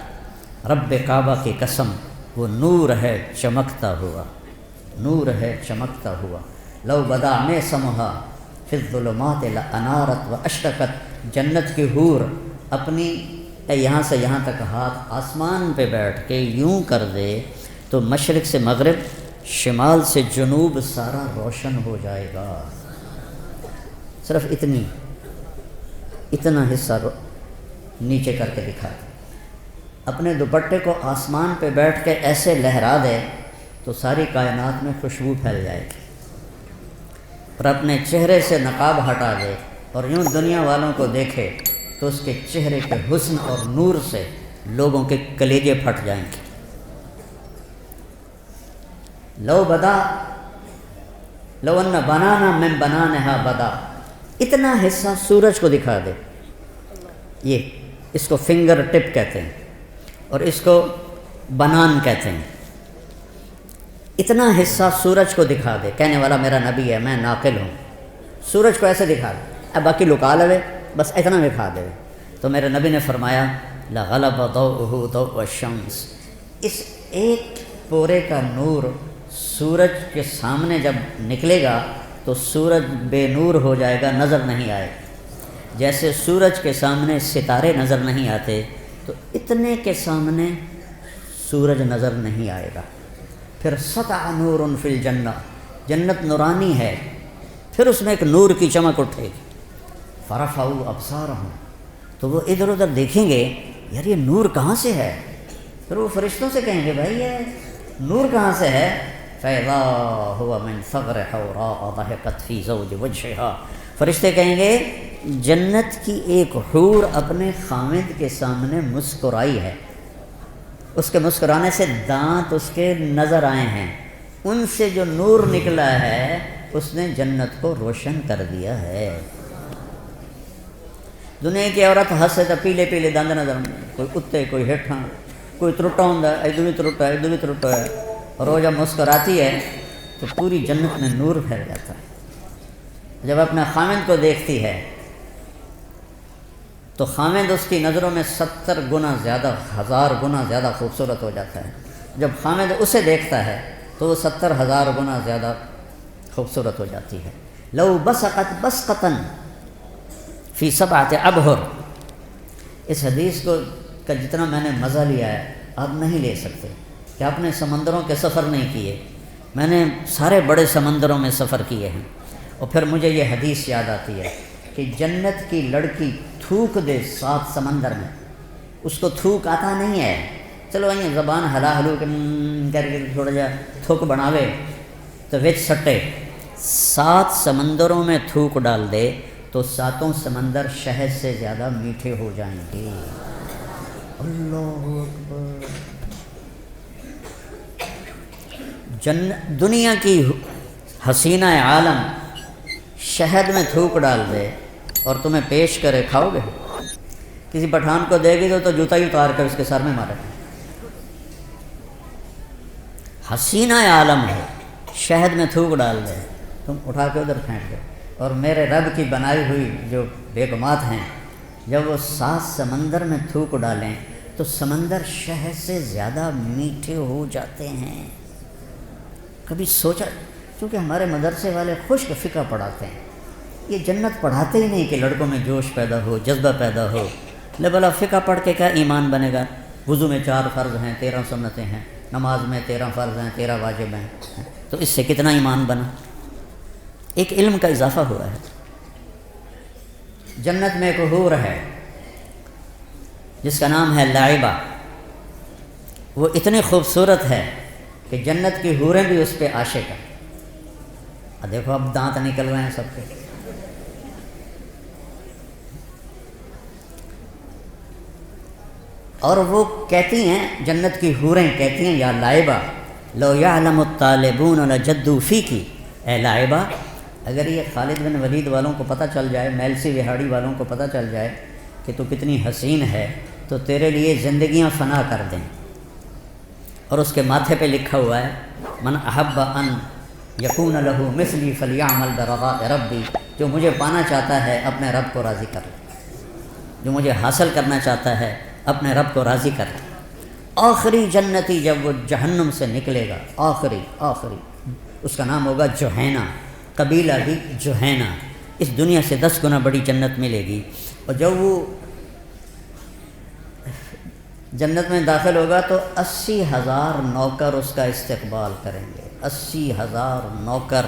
رب کعبہ کی قسم وہ نور ہے چمکتا ہوا، نور ہے چمکتا ہوا. لو بدا میں سمہا فی الظلمات لانارت و اشرقت، جنت کی حور اپنی یہاں سے یہاں تک ہاتھ آسمان پہ بیٹھ کے یوں کر دے تو مشرق سے مغرب، شمال سے جنوب سارا روشن ہو جائے گا. صرف اتنا حصہ نیچے کر کے دکھا دے. اپنے دوپٹے کو آسمان پہ بیٹھ کے ایسے لہرا دے تو ساری کائنات میں خوشبو پھیل جائے گی. اور اپنے چہرے سے نقاب ہٹا دے اور یوں دنیا والوں کو دیکھے تو اس کے چہرے کے حسن اور نور سے لوگوں کے کلیجے پھٹ جائیں گے. لو بدا لو ان بنانا من بنانہا بدا، اتنا حصہ سورج کو دکھا دے. یہ اس کو فنگر ٹپ کہتے ہیں اور اس کو بنان کہتے ہیں. اتنا حصہ سورج کو دکھا دے، کہنے والا میرا نبی ہے، میں ناقل ہوں. سورج کو ایسے دکھا دے، اب باقی لکا لے، بس اتنا دکھا دے. تو میرے نبی نے فرمایا لغلب ضوءہ ضوء الشمس، اس ایک پورے کا نور سورج کے سامنے جب نکلے گا تو سورج بے نور ہو جائے گا، نظر نہیں آئے. جیسے سورج کے سامنے ستارے نظر نہیں آتے تو اتنے کے سامنے سورج نظر نہیں آئے گا. پھر سطع نور فی الجنہ، جنت نورانی ہے، پھر اس میں ایک نور کی چمک اٹھے گی، فرفعوا ابصارہم، تو وہ ادھر ادھر دیکھیں گے، یار یہ نور کہاں سے ہے؟ پھر وہ فرشتوں سے کہیں گے بھائی یہ نور کہاں سے ہے؟ فَإِذَا هُوَ مِنْ ثَغْرِ حَوْرَاءَ ضَحِكَتْ فِي زَوْجِ وَجْهِهَا، فرشتے کہیں گے جنت کی ایک حور اپنے خامد کے سامنے مسکرائی ہے، اس کے مسکرانے سے دانت اس کے نظر آئے ہیں، ان سے جو نور نکلا ہے اس نے جنت کو روشن کر دیا ہے۔ دنیا کی عورت ہنسے تو پیلے پیلے دند نظر، کوئی اتے کوئی ہیٹھاں، کوئی ترٹا ہوں ادھر بھی ترٹا ہے ادھر بھی ترٹا ہے، اور وہ جب مسکراتی ہے تو پوری جنت میں نور پھیل جاتا ہے۔ جب اپنے خامد کو دیکھتی ہے تو خامد اس کی نظروں میں 70 گنا زیادہ، 1000 گنا زیادہ خوبصورت ہو جاتا ہے۔ جب خامد اسے دیکھتا ہے تو وہ 70,000 گنا زیادہ خوبصورت ہو جاتی ہے۔ لو بسقت بسقتن فی 7 ابحر، اس حدیث کو کا جتنا میں نے مزہ لیا ہے آپ نہیں لے سکتے، کہ آپ نے سمندروں کے سفر نہیں کیے، میں نے سارے بڑے سمندروں میں سفر کیے ہیں، اور پھر مجھے یہ حدیث یاد آتی ہے کہ جنت کی لڑکی تھوک دے 7 سمندر میں، اس کو تھوک آتا نہیں ہے، چلو یہ زبان ہلا ہلو کر کے تھوڑا جا تھوک بناوے تو وچ سٹے، 7 سمندروں میں تھوک ڈال دے تو 7 سمندر شہد سے زیادہ میٹھے ہو جائیں گے۔ اللہ اکبر۔ دنیا کی حسینہ عالم شہد میں تھوک ڈال دے اور تمہیں پیش کرے، کھاؤ گے؟ کسی پٹھان کو دے گی تو جوتا ہی اتار کر اس کے سر میں مارے گا۔ حسینہ عالم ہے، شہد میں تھوک ڈال دے، تم اٹھا کے ادھر پھینک دو۔ اور میرے رب کی بنائی ہوئی جو بیگمات ہیں، جب وہ 7 سمندر میں تھوک ڈالیں تو سمندر شہد سے زیادہ میٹھے ہو جاتے ہیں۔ کبھی سوچا؟ کیونکہ ہمارے مدرسے والے خشک فقہ پڑھاتے ہیں، یہ جنت پڑھاتے ہی نہیں کہ لڑکوں میں جوش پیدا ہو، جذبہ پیدا ہو۔ لے بلا فقہ پڑھ کے کیا ایمان بنے گا؟ وضو میں 4 فرض ہیں، 13 سنتیں ہیں، نماز میں 13 فرض ہیں، 13 واجب ہیں، تو اس سے کتنا ایمان بنا؟ ایک علم کا اضافہ ہوا ہے۔ جنت میں ایک حور ہے جس کا نام ہے لائبہ، وہ اتنی خوبصورت ہے کہ جنت کی حوریں بھی اس پہ عاشق ہیں۔ دیکھو اب دانت نکل رہے ہیں سب کے۔ اور وہ کہتی ہیں، جنت کی حوریں کہتی ہیں، یا لائبہ لو یعلم الطالبون لجدوا فیکی، اے لائبہ اگر یہ خالد بن ولید والوں کو پتہ چل جائے، میلسی وہاڑی والوں کو پتہ چل جائے کہ تو کتنی حسین ہے تو تیرے لیے زندگیاں فنا کر دیں۔ اور اس کے ماتھے پہ لکھا ہوا ہے، من احب ان یکون لہ مثلی فلیعمل برضاء ربی، جو مجھے پانا چاہتا ہے اپنے رب کو راضی کر لے، جو مجھے حاصل کرنا چاہتا ہے اپنے رب کو راضی کر لے۔ آخری جنتی جب وہ جہنم سے نکلے گا، آخری اس کا نام ہوگا جوہینہ، قبیلہ بھی جوہینہ، اس دنیا سے 10 گنا بڑی جنت ملے گی۔ اور جب وہ جنت میں داخل ہوگا تو 80,000 نوکر اس کا استقبال کریں گے، 80,000 نوکر،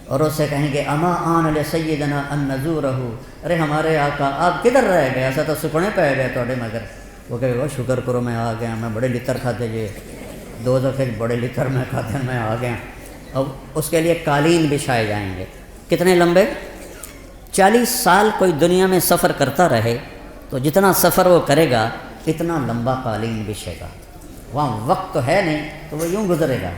اور اسے کہیں گے اما آن لسیدنا ان نزورہ، ارے ہمارے آقا آپ کدھر رہ گئے، ایسا تو سکنے پہ گئے توڑے، مگر وہ کہے گا شکر کرو میں آ گیا، میں بڑے لتر کھاتے جے 2 دفعے بڑے لتر میں کھاتے میں آ گیا۔ اب اس کے لیے قالین بچھائے جائیں گے، کتنے لمبے؟ 40 سال کوئی دنیا میں سفر کرتا رہے تو جتنا سفر وہ کرے گا اتنا لمبا قالین بچھے گا۔ وہاں وقت تو ہے نہیں تو وہ یوں گزرے گا،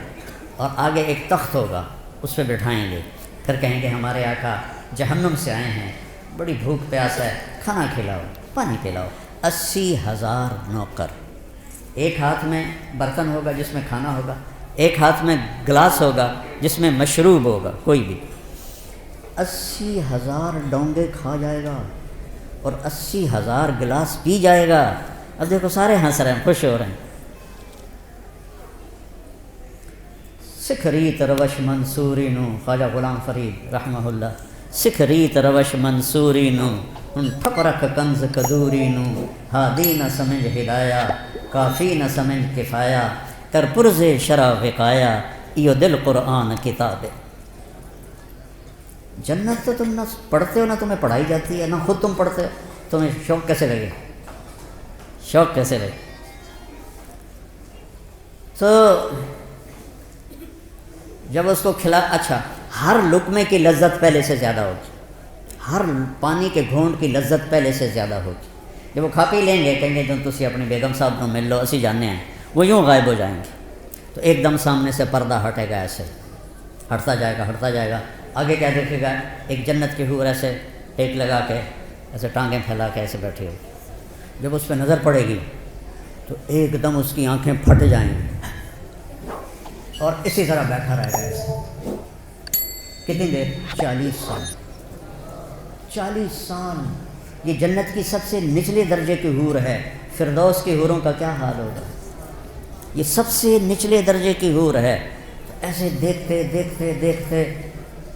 اور آگے ایک تخت ہوگا اس پہ بٹھائیں گے، پھر کہیں گے ہمارے آقا جہنم سے آئے ہیں، بڑی بھوک پیاس ہے، کھانا کھلاؤ، پانی پلاؤ۔ 80,000 نوکر، ایک ہاتھ میں برتن ہوگا جس میں کھانا ہوگا، ایک ہاتھ میں گلاس ہوگا جس میں مشروب ہوگا، کوئی بھی 80,000 ڈونگے کھا جائے گا اور 80,000 گلاس پی جائے گا۔ اب دیکھو سارے ہنس رہے ہیں، خوش ہو رہے ہیں۔ سکھ ریت روش منصوری نو، خواجہ غلام فرید رحمہ اللہ، سکھ ریت روش منصوری نو، ان ٹھپرک کنز کدوری نو، ہادی نہ سمجھ ہدایا، کافی نہ سمجھ کفایا، کر پرز شرع وقایا، یہ دل قرآن کتاب ہے۔ جنت تو تم نہ پڑھتے ہو نہ تمہیں پڑھائی جاتی ہے، نہ خود تم پڑھتے ہو، تمہیں شوق کیسے لگے؟ شوق کیسے لگے؟ تو جب اس کو کھلا، اچھا ہر لقمے کی لذت پہلے سے زیادہ ہوگی، ہر پانی کے گھونٹ کی لذت پہلے سے زیادہ ہوگی۔ جب وہ کھا پی لیں گے کہیں گے جو تسی اپنی بیگم صاحب کو مل لو، اسی جاننے ہیں، وہ یوں غائب ہو جائیں گے، تو ایک دم سامنے سے پردہ ہٹے گا، ایسے ہٹتا جائے گا، آگے کیا دیکھے گا؟ ایک جنت کی حور ایسے ٹیک لگا کے، ایسے ٹانگیں پھیلا کے ایسے بیٹھی ہو۔ جب اس پہ نظر پڑے گی تو ایک دم اس کی آنکھیں پھٹ جائیں گی اور اسی طرح بیٹھا رہے گا ایسے۔ کتنی دیر؟ 40 سال۔ 40 سال یہ جنت کی سب سے نچلے درجے کی حور ہے۔ فردوس کی حوروں کا کیا حال ہوگا؟ یہ سب سے نچلے درجے کی حور ہے۔ ایسے دیکھتے دیکھتے دیکھتے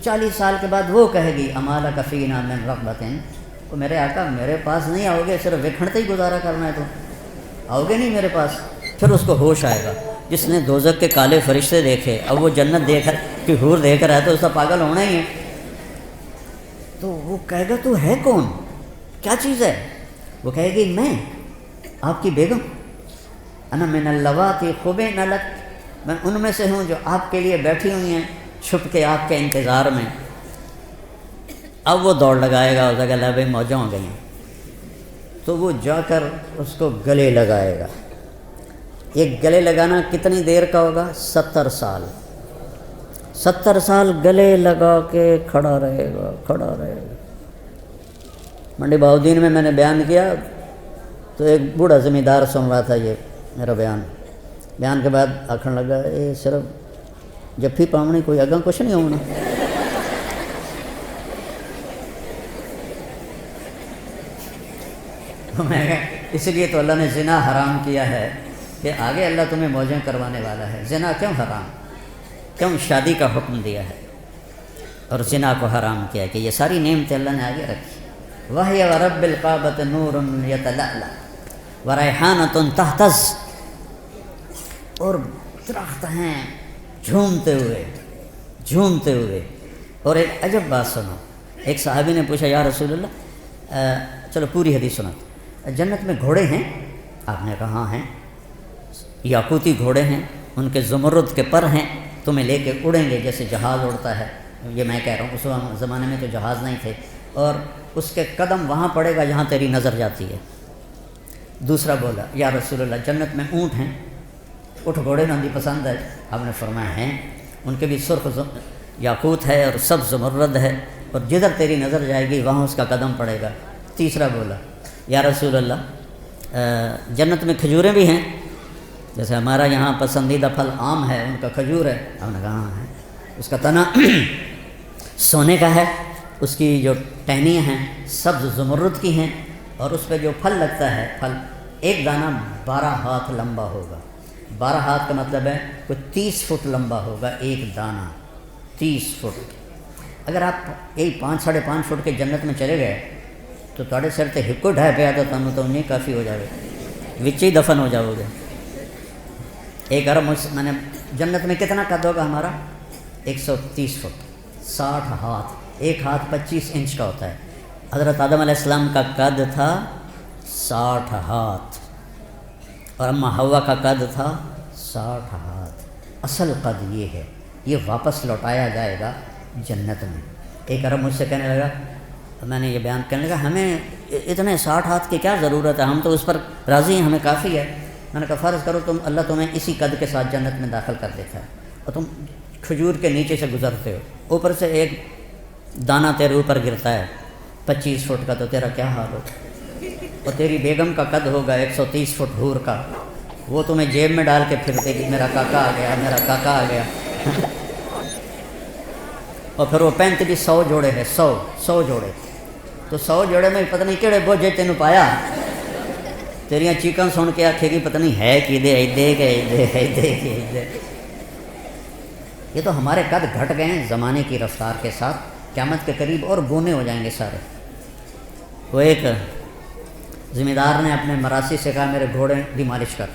40 سال کے بعد وہ کہے گی امالہ کفینا من رغبتن، تو میرے آقا میرے پاس نہیں آؤ گے، صرف وکھڑتے ہی گزارا کرنا ہے، تو آؤ گے نہیں میرے پاس؟ پھر اس کو ہوش آئے گا۔ جس نے دوزخ کے کالے فرشتے دیکھے، اب وہ جنت دیکھ کہ حور دیکھ رہا ہے تو اس کا پاگل ہونا ہی ہے۔ تو وہ کہے گا تو ہے کون؟ کیا چیز ہے؟ وہ کہے گی میں آپ کی بیگم، انا من اللواتی خبئن لک، میں ان میں سے ہوں جو آپ کے لیے بیٹھی ہوئی ہیں چھپ کے آپ کے انتظار میں۔ اب وہ دوڑ لگائے گا، اس جگہ لبیں موجوں ہو گئی ہیں، تو وہ جا کر اس کو گلے لگائے گا۔ ایک گلے لگانا کتنی دیر کا ہوگا؟ 70 سال۔ 70 سال گلے لگا کے کھڑا رہے گا۔ منڈی بہاؤدین میں نے بیان کیا تو ایک بوڑھا زمیندار سن رہا تھا یہ میرا بیان کے بعد آکھن لگا اے صرف جفی پاؤنی کوئی اگاں کچھ نہیں ہونا۔ میں اس لیے تو اللہ نے زنا حرام کیا ہے کہ آگے اللہ تمہیں موجیں کروانے والا ہے۔ زنا کیوں حرام؟ کیوں شادی کا حکم دیا ہے اور زنا کو حرام کیا ہے؟ کہ یہ ساری نعمتیں اللہ نے آگے رکھی۔ وَهِيَ وَرَبِّ الْقَعْبَةِ نُورٌ يَتَلَأْلَأُ وَرَيْحَانَةٌ تَحْتَزُّ، اور درخت ہیں جھومتے ہوئے۔ اور ایک عجب بات سنو، ایک صحابی نے پوچھا یا رسول اللہ، چلو پوری حدیث سنو، جنت میں گھوڑے ہیں؟ آپ نے کہا ہاں ہیں، یاقوتی گھوڑے ہیں، ان کے زمرد کے پر ہیں، تمہیں لے کے اڑیں گے جیسے جہاز اڑتا ہے۔ یہ میں کہہ رہا ہوں، اس زمانے میں تو جہاز نہیں تھے، اور اس کے قدم وہاں پڑے گا جہاں تیری نظر جاتی ہے۔ دوسرا بولا یا رسول اللہ جنت میں اونٹ ہیں؟ اونٹ گھوڑے نندی پسند ہے؟ آپ نے فرمایا ہیں، ان کے بھی سرخ یاقوت ہے اور سب زمرد ہے، اور جدھر تیری نظر جائے گی وہاں اس کا قدم پڑے گا۔ تیسرا بولا یا رسول اللہ جنت میں کھجوریں بھی ہیں؟ جیسے ہمارا یہاں پسندیدہ پھل آم ہے، ان کا کھجور ہے؟ ہم نے کہا ہاں ہے، اس کا تنا سونے کا ہے، اس کی جو ٹہنیاں ہیں سبز زمرد کی ہیں، اور اس پہ جو پھل لگتا ہے، پھل ایک دانہ 12 ہاتھ لمبا ہوگا۔ 12 ہاتھ کا مطلب ہے کوئی 30 فٹ لمبا ہوگا ایک دانہ، 30 فٹ۔ اگر آپ یہی 5-5.5 فٹ کے جنت میں چلے گئے تو تھوڑے سر تے ہکو ڈھائے پہ آتا تمہیں تو انہیں کافی ہو جائے، وچ ہی دفن ہو جاؤ گے۔ ایک ارب میں نے جنت میں کتنا قد ہوگا ہمارا؟ 130 فٹ، 60 ہاتھ، ایک ہاتھ 25 انچ کا ہوتا ہے۔ حضرت آدم علیہ السلام کا قد تھا 60 ہاتھ، اور اماں حوا کا قد تھا 60 ہاتھ۔ اصل قد یہ ہے، یہ واپس لوٹایا جائے گا جنت میں۔ ایک عرب مجھ سے کہنے لگا، میں نے یہ بیان کرنے لگا ہمیں اتنے 60 ہاتھ کی کیا ضرورت ہے، ہم تو اس پر راضی ہیں، ہمیں کافی ہے۔ میں نے کہا فرض کرو اللہ تمہیں اسی قد کے ساتھ جنت میں داخل کر دیتا ہے، اور تم کھجور کے نیچے سے گزرتے ہو، اوپر سے ایک دانہ تیرے اوپر گرتا ہے 25 فٹ کا، تو تیرا کیا حال ہو؟ اور تیری بیگم کا قد ہوگا 130 فٹ حور کا، وہ تمہیں جیب میں ڈال کے پھرتے گی، میرا کاکا آ گیا، میرا کاکا آ گیا۔ اور پھر وہ پینٹ بھی 100 جوڑے ہے، 100 جوڑے، تو 100 جوڑے میں پتہ نہیں کہڑے بوجھے تینوں پایا، تیریاں چیکاں سن کے آکھے گی پتہ نہیں ہے کی دے دے۔ یہ تو ہمارے قد گھٹ گئے ہیں زمانے کی رفتار کے ساتھ، قیامت کے قریب اور گونے ہو جائیں گے سارے۔ وہ ایک ذمہ نے اپنے مراسی سے کہا میرے گھوڑے کی مالش کر،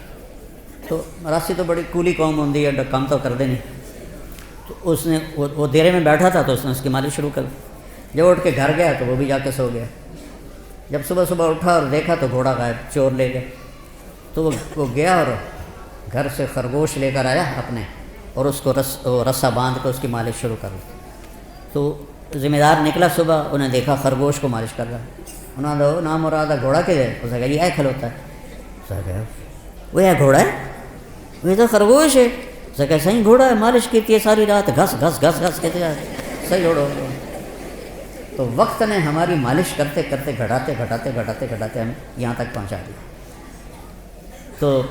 تو مراسی تو بڑی کولی قوم ہوندی ہے، کام تو کر دے نہیں، تو اس نے وہ دیرے میں بیٹھا تھا تو اس نے اس کی مالش شروع کر دی۔ جب اٹھ کے گھر گیا تو وہ بھی جا کے سو گیا۔ جب صبح صبح اٹھا اور دیکھا تو گھوڑا غائب، چور لے گئے۔ تو وہ گیا اور گھر سے خرگوش لے کر آیا اپنے، اور اس کو رسا باندھ کر اس کی مالش شروع کر دی۔ تو ذمہ دار نکلا صبح، انہیں دیکھا خرگوش کو مالش کر رہا ہے۔ انہوں نے نام مراد گھوڑا کے دے، اسے کہا یہ کھل ہوتا ہے، اسے کہا وہ یہ گھوڑا ہے، وہ تو خرگوش ہے، اسے کہا صحیح گھوڑا ہے، مالش کیتی ہے ساری رات، گھس گھس گھس گھس کہتے ہیں صحیح گھوڑا ہو۔ تو وقت نے ہماری مالش کرتے کرتے گھٹاتے گھٹاتے گھٹاتے گھٹاتے ہمیں یہاں تک پہنچا دیا۔ تو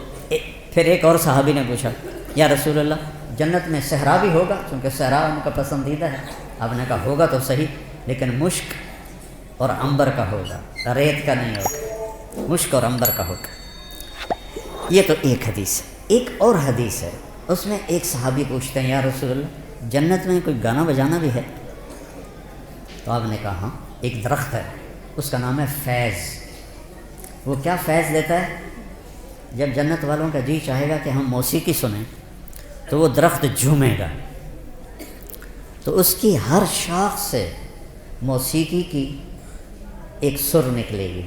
پھر ایک اور صحابی نے پوچھا یا رسول اللہ جنت میں صحرا بھی ہوگا، کیونکہ صحرا ان کا پسندیدہ ہے۔ آپ نے کہا ہوگا تو صحیح، لیکن مشک اور عنبر کا ہوگا، ریت کا نہیں ہوگا، مشک اور عنبر کا ہوگا۔ یہ تو ایک حدیث ہے۔ ایک اور حدیث ہے، اس میں ایک صحابی پوچھتے ہیں یا رسول اللہ جنت میں کوئی گانا بجانا بھی ہے؟ تو آپ نے کہا ہاں، ایک درخت ہے، اس کا نام ہے فیض۔ وہ کیا فیض دیتا ہے؟ جب جنت والوں کا جی چاہے گا کہ ہم موسیقی سنیں تو وہ درخت جھومے گا، تو اس کی ہر شاخ سے موسیقی کی ایک سر نکلے گی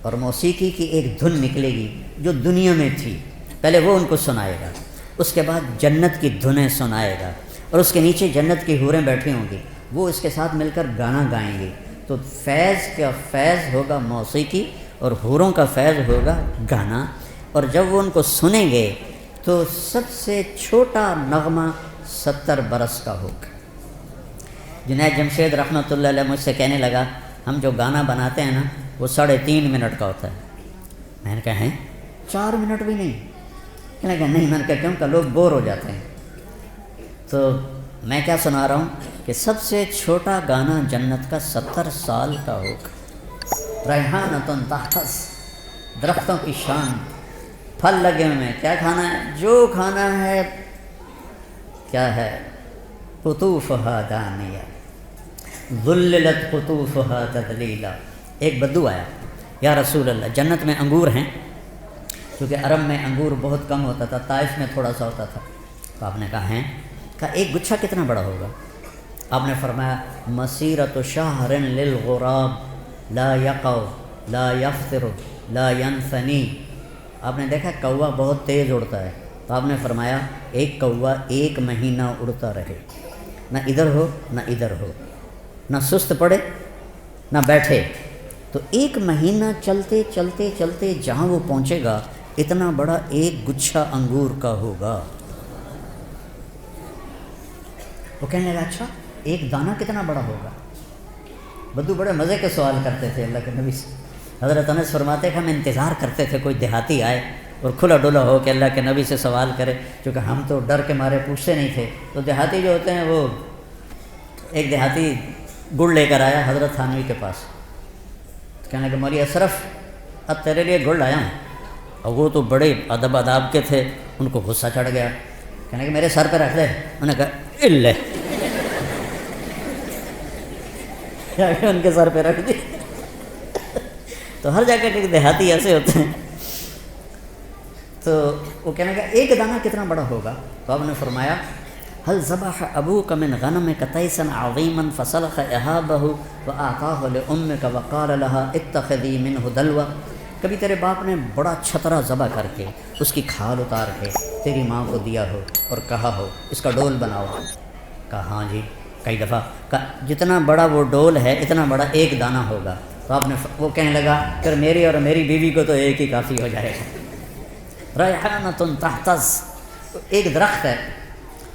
اور موسیقی کی ایک دھن نکلے گی جو دنیا میں تھی، پہلے وہ ان کو سنائے گا، اس کے بعد جنت کی دھنیں سنائے گا، اور اس کے نیچے جنت کی حوریں بیٹھی ہوں گی، وہ اس کے ساتھ مل کر گانا گائیں گی۔ تو فیض کا فیض ہوگا موسیقی اور حوروں کا فیض ہوگا گانا، اور جب وہ ان کو سنیں گے تو سب سے چھوٹا نغمہ 70 برس کا ہوگا۔ جنید جمشید رحمۃ اللہ علیہ مجھ سے کہنے لگا ہم جو گانا بناتے ہیں نا وہ 3.5 منٹ کا ہوتا ہے۔ میں نے کہا ہیں 4 منٹ بھی نہیں؟ کہنے لگا نہیں، میں نے کہا کیوں؟ کہ لوگ بور ہو جاتے ہیں۔ تو میں کیا سنا رہا ہوں کہ سب سے چھوٹا گانا جنت کا 70 سال کا ہوگا۔ ریحانۃ تحتس، درختوں کی شان، پھل لگے ہوئے ہیں، کیا کھانا ہے؟ جو کھانا ہے کیا ہے؟ قطوفها دانیہ ذللت قطوفها تذلیلا۔ ایک بدو آیا یا رسول اللہ جنت میں انگور ہیں، کیونکہ عرب میں انگور بہت کم ہوتا تھا، طائف میں تھوڑا سا ہوتا تھا۔ تو آپ نے کہا ہیں، کہا ایک گچھا کتنا بڑا ہوگا؟ آپ نے فرمایا مسیرۃ شہر للغراب لا یقع لا یفطر لا ینثنی۔ آپ نے دیکھا کوا بہت تیز اڑتا ہے، تو آپ نے فرمایا ایک کوا 1 مہینہ اڑتا رہے، نہ ادھر ہو نہ ادھر ہو، نہ سست پڑے نہ بیٹھے، تو 1 مہینہ چلتے چلتے چلتے جہاں وہ پہنچے گا اتنا بڑا ایک گچھا انگور کا ہوگا۔ وہ کہنے لگا اچھا ایک دانہ کتنا بڑا ہوگا؟ بدو بڑے مزے کے سوال کرتے تھے اللہ کے نبی سے۔ حضرت انس فرماتے کہ ہم انتظار کرتے تھے کوئی دیہاتی آئے اور کھلا ڈولا ہو کہ اللہ کے نبی سے سوال کرے، کیونکہ ہم تو ڈر کے مارے پوچھتے نہیں تھے۔ تو دیہاتی جو ہوتے ہیں، وہ ایک دیہاتی گڑ لے کر آیا حضرت تھانوی کے پاس، کہنے کہ مولی اشرف اب تیرے لیے گڑ لایا ہوں، اور وہ تو بڑے ادب اداب کے تھے، ان کو غصہ چڑھ گیا، کہنے کہ میرے سر پہ رکھ دے۔ انہوں نے کہا اللہ، ان کے سر پہ رکھ دی۔ تو ہر جگہ کے دیہاتی ایسے ہوتے ہیں۔ تو وہ کہنے کا ایک دانہ کتنا بڑا ہوگا؟ تو آپ نے فرمایا هل ذبح ابوك من غنمك تيسا عظيما فسلخ اهابه واعطاه لامك وقال لها اتخذي منه دلوا۔ کبھی تیرے باپ نے بڑا چھترا ذبح کر کے اس کی کھال اتار کے تیری ماں کو دیا ہو اور کہا ہو اس کا ڈول بناؤ؟ کہا ہاں جی کئی دفعہ۔ کہا جتنا بڑا وہ ڈول ہے اتنا بڑا ایک دانہ ہوگا۔ تو آپ نے وہ کہنے لگا پھر میری اور میری بیوی کو تو ایک ہی کافی ہو جائے گا۔ ریحانۃ تحتز، ایک درخت ہے،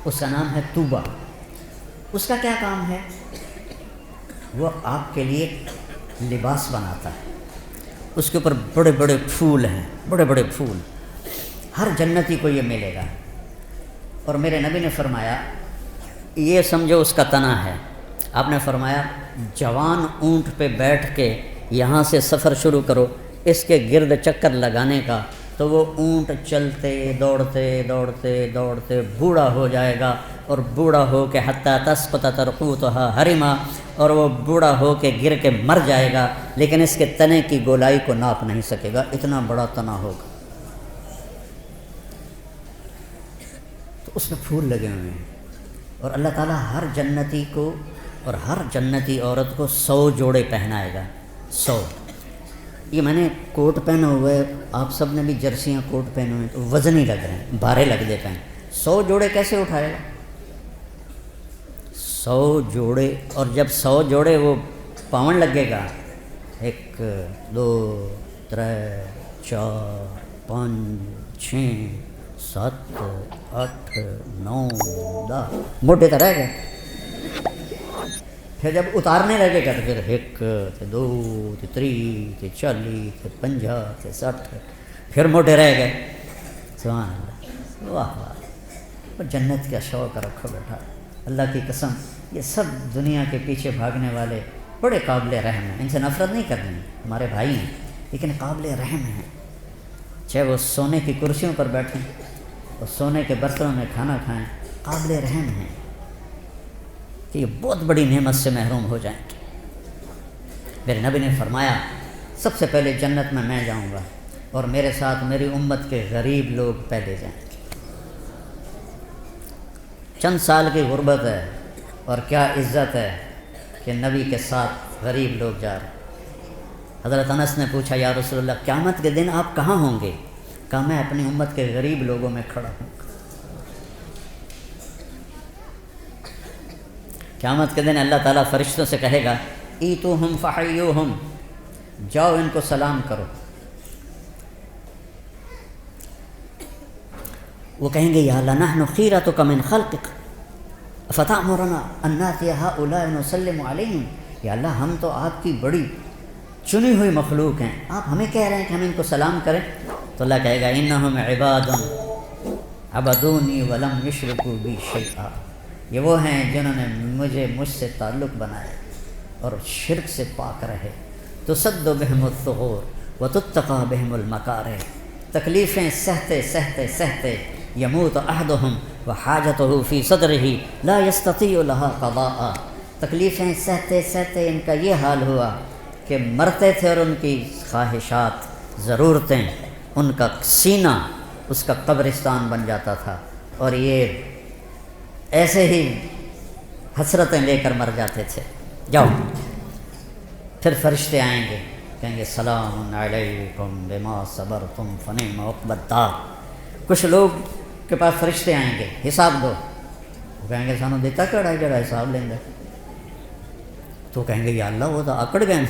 اس کا نام ہے طوبہ۔ اس کا کیا کام ہے؟ وہ آپ کے لیے لباس بناتا ہے، اس کے اوپر بڑے بڑے پھول ہیں، بڑے بڑے پھول، ہر جنتی کو یہ ملے گا۔ اور میرے نبی نے فرمایا یہ سمجھو اس کا تنا ہے۔ آپ نے فرمایا جوان اونٹ پہ بیٹھ کے یہاں سے سفر شروع کرو اس کے گرد چکر لگانے کا، تو وہ اونٹ چلتے دوڑتے دوڑتے دوڑتے بوڑھا ہو جائے گا، اور بوڑھا ہو کے حتیٰ تسقط ترقوتها حرما، اور وہ بوڑھا ہو کے گر کے مر جائے گا، لیکن اس کے تنے کی گولائی کو ناپ نہیں سکے گا، اتنا بڑا تنا ہوگا۔ تو اس میں پھول لگے ہوئے ہیں اور اللہ تعالیٰ ہر جنتی کو اور ہر جنتی عورت کو 100 جوڑے پہنائے گا. 100. یہ میں نے کوٹ پہنا ہوا ہے، آپ سب نے بھی جرسیاں کوٹ پہنے ہوئے ہیں تو وزن ہی لگ رہے ہیں، بھارے لگ دیتے ہیں. 100 جوڑے کیسے اٹھائے گا؟ 100 جوڑے. اور جب 100 جوڑے وہ پاون لگے گا، 1 2 3 4 5 6 7 8 9 10 موٹے تو رہ گئے. پھر جب اتارنے لگے گا تو پھر 1 2 3 40 50 60 پھر موٹے رہ گئے. سبحان اللہ، واہ واہ. جنت کا شوق رکھو بیٹا، اللہ کی قسم. یہ سب دنیا کے پیچھے بھاگنے والے بڑے قابل رحم ہیں، ان سے نفرت نہیں کرنی، ہمارے بھائی ہیں لیکن قابل رحم ہیں. چاہے وہ سونے کی کرسیوں پر بیٹھیں اور سونے کے برتنوں میں کھانا کھائیں، قابل رحم ہیں کہ یہ بہت بڑی نعمت سے محروم ہو جائیں گے. میرے نبی نے فرمایا سب سے پہلے جنت میں جاؤں گا اور میرے ساتھ میری امت کے غریب لوگ پہلے جائیں گے. چند سال کی غربت ہے اور کیا عزت ہے کہ نبی کے ساتھ غریب لوگ جا رہے ہیں. حضرت انس نے پوچھا یا رسول اللہ قیامت کے دن آپ کہاں ہوں گے؟ کہا میں اپنی امت کے غریب لوگوں میں کھڑا ہوں. قیامت کے دن اللہ تعالیٰ فرشتوں سے کہے گا ایتوہم فحیوہم، جاؤ ان کو سلام کرو. وہ کہیں گے یا اللہ نحن خیرتک من خلقک فتأمرنا ان نأتی ہؤلاء نسلم علیہم. یا اللہ ہم تو آپ کی بڑی چنی ہوئی مخلوق ہیں، آپ ہمیں کہہ رہے ہیں کہ ہم ان کو سلام کریں. تو اللہ کہے گا انہم عباد عبدونی ولم یشرکوا بی شیئا. یہ وہ ہیں جنہوں نے مجھ سے تعلق بنایا اور شرک سے پاک رہے. تصد بہم الثغور وتتقى بہم المکارہ. تکلیفیں سہتے سہتے سہتے یموت احدہم وحاجتہ فی صدرہ لا یستطیع لها قضاء. تکلیفیں سہتے سہتے ان کا یہ حال ہوا کہ مرتے تھے اور ان کی خواہشات ضرورتیں، ان کا سینہ اس کا قبرستان بن جاتا تھا اور یہ ایسے ہی حسرتیں لے کر مر جاتے تھے. جاؤ. پھر فرشتے آئیں گے، کہیں گے سلام علیکم بما صبرتم فنعم عقبی الدار. کچھ لوگ کے پاس فرشتے آئیں گے حساب دو، وہ کہیں گے سانو دیتا کیڑا ہے جڑا حساب لیں گے. تو کہیں گے یا اللہ وہ تو آکڑ گئے ہیں،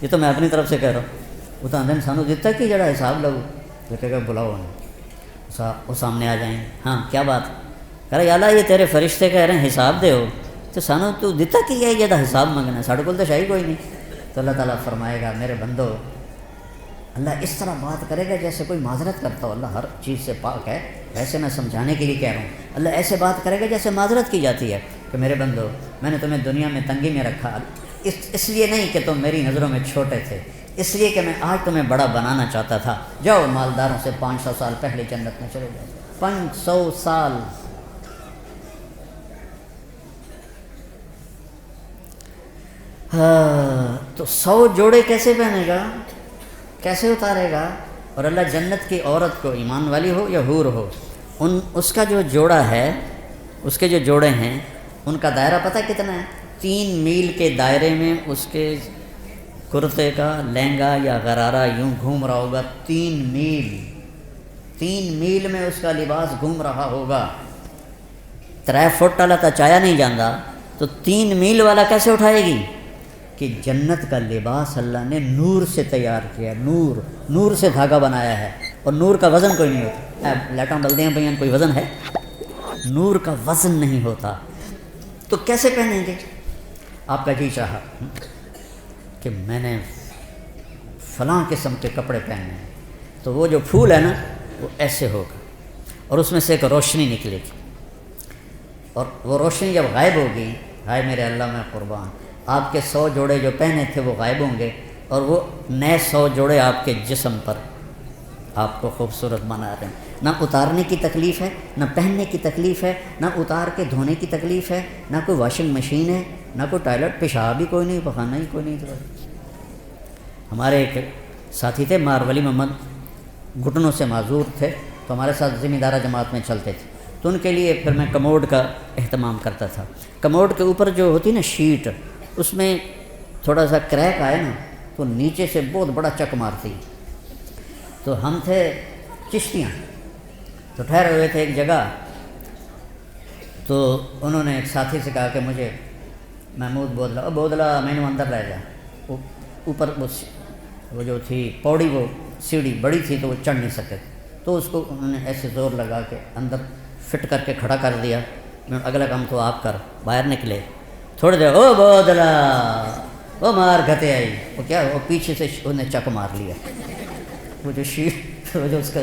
یہ تو میں اپنی طرف سے کہہ رہا ہوں. وہ تو آدھے سانو دیتا کہ جڑا حساب لو. یہ کہے گا بلاؤ انہیں. وہ سامنے آ جائیں. ہاں کیا بات؟ کہہ رہا یا اللہ یہ تیرے فرشتے کہہ رہے ہیں حساب دے ہو، تو سانو تو دیتا کہ یہ جڑا حساب منگنا، ساڑھے کول تو شاہی کوئی نہیں. تو اللہ تعالیٰ فرمائے گا میرے بندو، اللہ اس طرح بات کرے گا جیسے کوئی معذرت کرتا ہو. اللہ ہر چیز سے پاک ہے، ایسے میں سمجھانے کے لیے کہہ رہا ہوں. اللہ ایسے بات کرے گا جیسے معذرت کی جاتی ہے کہ میرے بندو میں نے تمہیں دنیا میں تنگی میں رکھا، اس لیے نہیں کہ تم میری نظروں میں چھوٹے تھے، اس لیے کہ میں آج تمہیں بڑا بنانا چاہتا تھا. جاؤ مالداروں سے 500 سال پہلے جنت میں چلے جاؤ. 500 سال. تو 100 جوڑے کیسے پہنے گا، کیسے اتارے گا؟ اور اللہ جنت کی عورت کو ایمان والی ہو یا حور ہو، اس کا جو جوڑا ہے، اس کے جو جوڑے ہیں ان کا دائرہ پتہ کتنا ہے؟ 3 میل کے دائرے میں اس کے کرتے کا لہنگا یا غرارہ یوں گھوم رہا ہوگا. 3 میل میں اس کا لباس گھوم رہا ہوگا. 3 فٹ والا تو چایا نہیں جاندا، تو 3 میل والا کیسے اٹھائے گی؟ کہ جنت کا لباس اللہ نے نور سے تیار کیا. نور سے دھاگا بنایا ہے، اور نور کا وزن کوئی نہیں ہوتا. لائٹاں بلدیں ہیں بھائیان، کوئی وزن ہے؟ نور کا وزن نہیں ہوتا. تو کیسے پہنیں گے؟ آپ کا جی چاہا کہ میں نے فلاں قسم کے کپڑے پہننے ہیں، تو وہ جو پھول ہے نا وہ ایسے ہوگا اور اس میں سے ایک روشنی نکلے گی، اور وہ روشنی جب غائب ہوگی، ہائے میرے اللہ میں قربان، آپ کے 100 جوڑے جو پہنے تھے وہ غائب ہوں گے، اور وہ نئے 100 جوڑے آپ کے جسم پر آپ کو خوبصورت بنا رہے ہیں. نہ اتارنے کی تکلیف ہے، نہ پہننے کی تکلیف ہے، نہ اتار کے دھونے کی تکلیف ہے، نہ کوئی واشنگ مشین ہے، نہ کوئی ٹوائلٹ، پیشاب ہی کوئی نہیں، پخانہ ہی کوئی نہیں. ہمارے ایک ساتھی تھے مار ولی محمد، گھٹنوں سے معذور تھے، تو ہمارے ساتھ ذمہ دارہ جماعت میں چلتے تھے. تو ان کے لیے پھر میں کموڈ کا اہتمام کرتا تھا۔ کموڈ کے اوپر جو ہوتی نا شیٹ، اس میں تھوڑا سا کریک آئے نا تو نیچے سے بہت بڑا چک مارتی۔ تو ہم تھے چشتیاں، تو ٹھہرے ہوئے تھے ایک جگہ، تو انہوں نے ایک ساتھی سے کہا کہ مجھے محمود بودلا بودلا میں نے اندر رہ جا، اوپر وہ جو تھی پوڑی، وہ سیڑھی بڑی تھی تو وہ چڑھ نہیں سکتے تھے، تو اس کو انہوں نے ایسے زور لگا کے اندر فٹ کر کے کھڑا کر دیا۔ اگلا کام تو آپ کر، باہر نکلے تھوڑی دیر، او بودلا وہ مار گھتے آئی، وہ کیا، وہ پیچھے سے انہیں چک مار لیا، وہ جو شیٹ وہ جو اس کا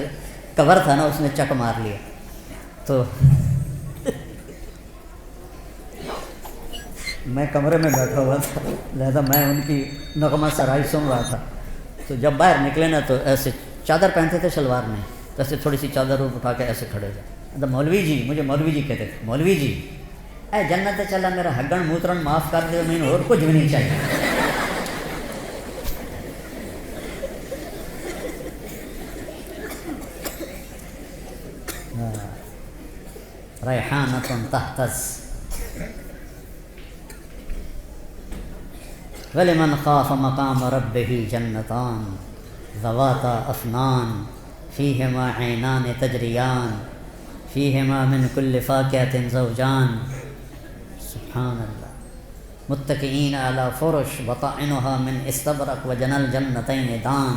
کور تھا نا اس نے چک مار لیا۔ تو میں کمرے میں بیٹھا ہوا تھا، لہذا میں ان کی نغمہ سرائی سن رہا تھا۔ تو جب باہر نکلے نا تو ایسے چادر پہنتے تھے شلوار میں، تو ایسے تھوڑی سی چادر اٹھا کے ایسے کھڑے تھے۔ تو مولوی جی، مجھے مولوی جی کہتے تھے، مولوی جی اے جنت چلا میرا ہگن موترن معاف کر دے، میں اور کچھ بھی نہیں چاہیے۔ ریحانۃ تہتز وَلِمَنْ خَافَ مَقَامَ رَبِّهِ جَنَّتَانِ ذَوَاتَا أَفْنَانٍ فِيهِمَا عَيْنَانِ تَجْرِيَانِ فِيهِمَا مِنْ كُلِّ فَاكِهَةٍ زَوْجَانِ سبحان اللہ متکئین علی فرش بطائنها من استبرق وجنى الجنتین دان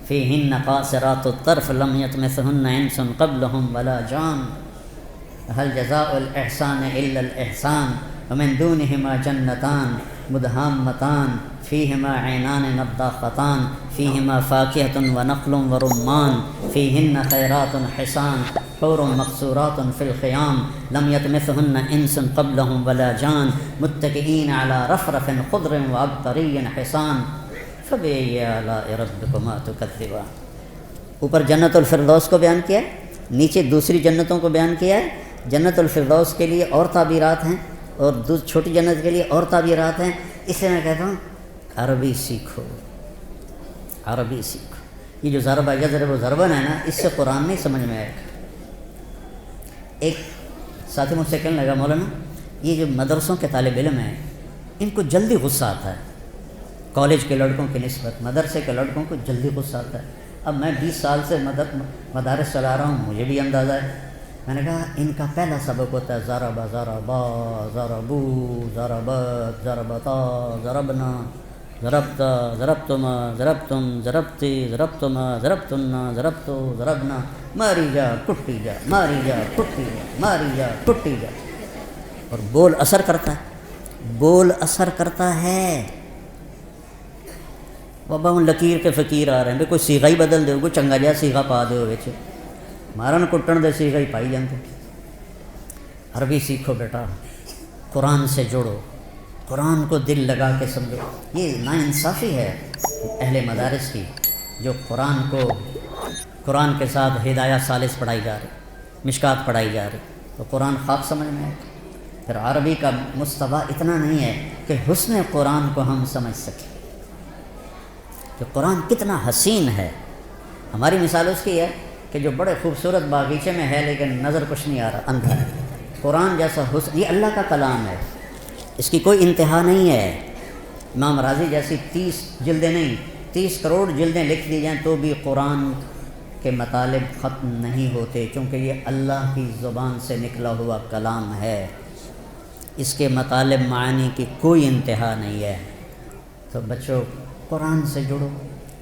فیہن قاصرات الطرف لم یطمثهن انس قبلهم ولا جان هل جزاء الاحسان الا الاحسان ومن دونهما جنتان مدهامتان فيهما عينان نضاختان فيهما فاكهة ونخل ورمان فيهن خيرات حسان حور مقصورات في الخيام لم يطمثهن انس قبلهم ولا جان متكئين على رفرف خضر وعبقري حسان فبأي آلاء ربكما تكذبان۔ اوپر جنت الفردوس کو بیان کیا ہے، نیچے دوسری جنتوں کو بیان کیا ہے۔ جنت الفردوس کے لیے اور تعبیرات ہیں اور چھوٹی جنت کے لیے اور تعبیرات ہیں۔ اس سے میں کہتا ہوں عربی سیکھو، عربی سیکھو۔ یہ جو ضربہ یضرب ضربن ہے نا، اس سے قرآن نہیں سمجھ میں آئے گا۔ ایک ساتھی مجھ سے کہنے لگا، مولانا یہ جو مدرسوں کے طالب علم ہیں ان کو جلدی غصہ آتا ہے، کالج کے لڑکوں کی نسبت مدرسے کے لڑکوں کو جلدی غصہ آتا ہے۔ اب میں 20 سال سے مدارس چلا رہا ہوں، مجھے بھی اندازہ ہے۔ میں نے کہا ان کا پہلا سبق ہوتا ہے ضربا ضربا ضربو ضربت ضربتا ضربنا ضربتا ضربتما ضربتم ضربتی ضربتما ضربتنا ضربتو ضربنا ماری جا کٹی جا ماری جا کٹی جا ماری جا کٹی جا۔ اور بول اثر کرتا ہے، بول اثر کرتا ہے۔ بابا ہوں لکیر کے فقیر آ رہے ہیں، کوئی سیغا ہی بدل دو، کوئی چنگا جہا سیغا پا دو وچ، مارن کٹن دے سیغا ہی پائی جاندے۔ عربی سیکھو بیٹا، قرآن سے جڑو، قرآن کو دل لگا کے سمجھو۔ یہ ناانصافی ہے اہل مدارس کی، جو قرآن کے ساتھ ہدایہ ثالث پڑھائی جا رہی، مشکات پڑھائی جا رہی، تو قرآن خواب سمجھ میں آئے۔ پھر عربی کا مستویٰ اتنا نہیں ہے کہ حسن قرآن کو ہم سمجھ سکیں کہ قرآن کتنا حسین ہے۔ ہماری مثال اس کی ہے کہ جو بڑے خوبصورت باغیچے میں ہے لیکن نظر کچھ نہیں آ رہا، اندھا ہے۔ قرآن جیسا حسن، یہ اللہ کا کلام ہے، اس کی کوئی انتہا نہیں ہے۔ امام راضی جیسی 30 جلدیں نہیں، 30 کروڑ جلدیں لکھ دی جائیں تو بھی قرآن کے مطالب ختم نہیں ہوتے، چونکہ یہ اللہ کی زبان سے نکلا ہوا کلام ہے، اس کے مطالب معانی کی کوئی انتہا نہیں ہے۔ تو بچوں قرآن سے جڑو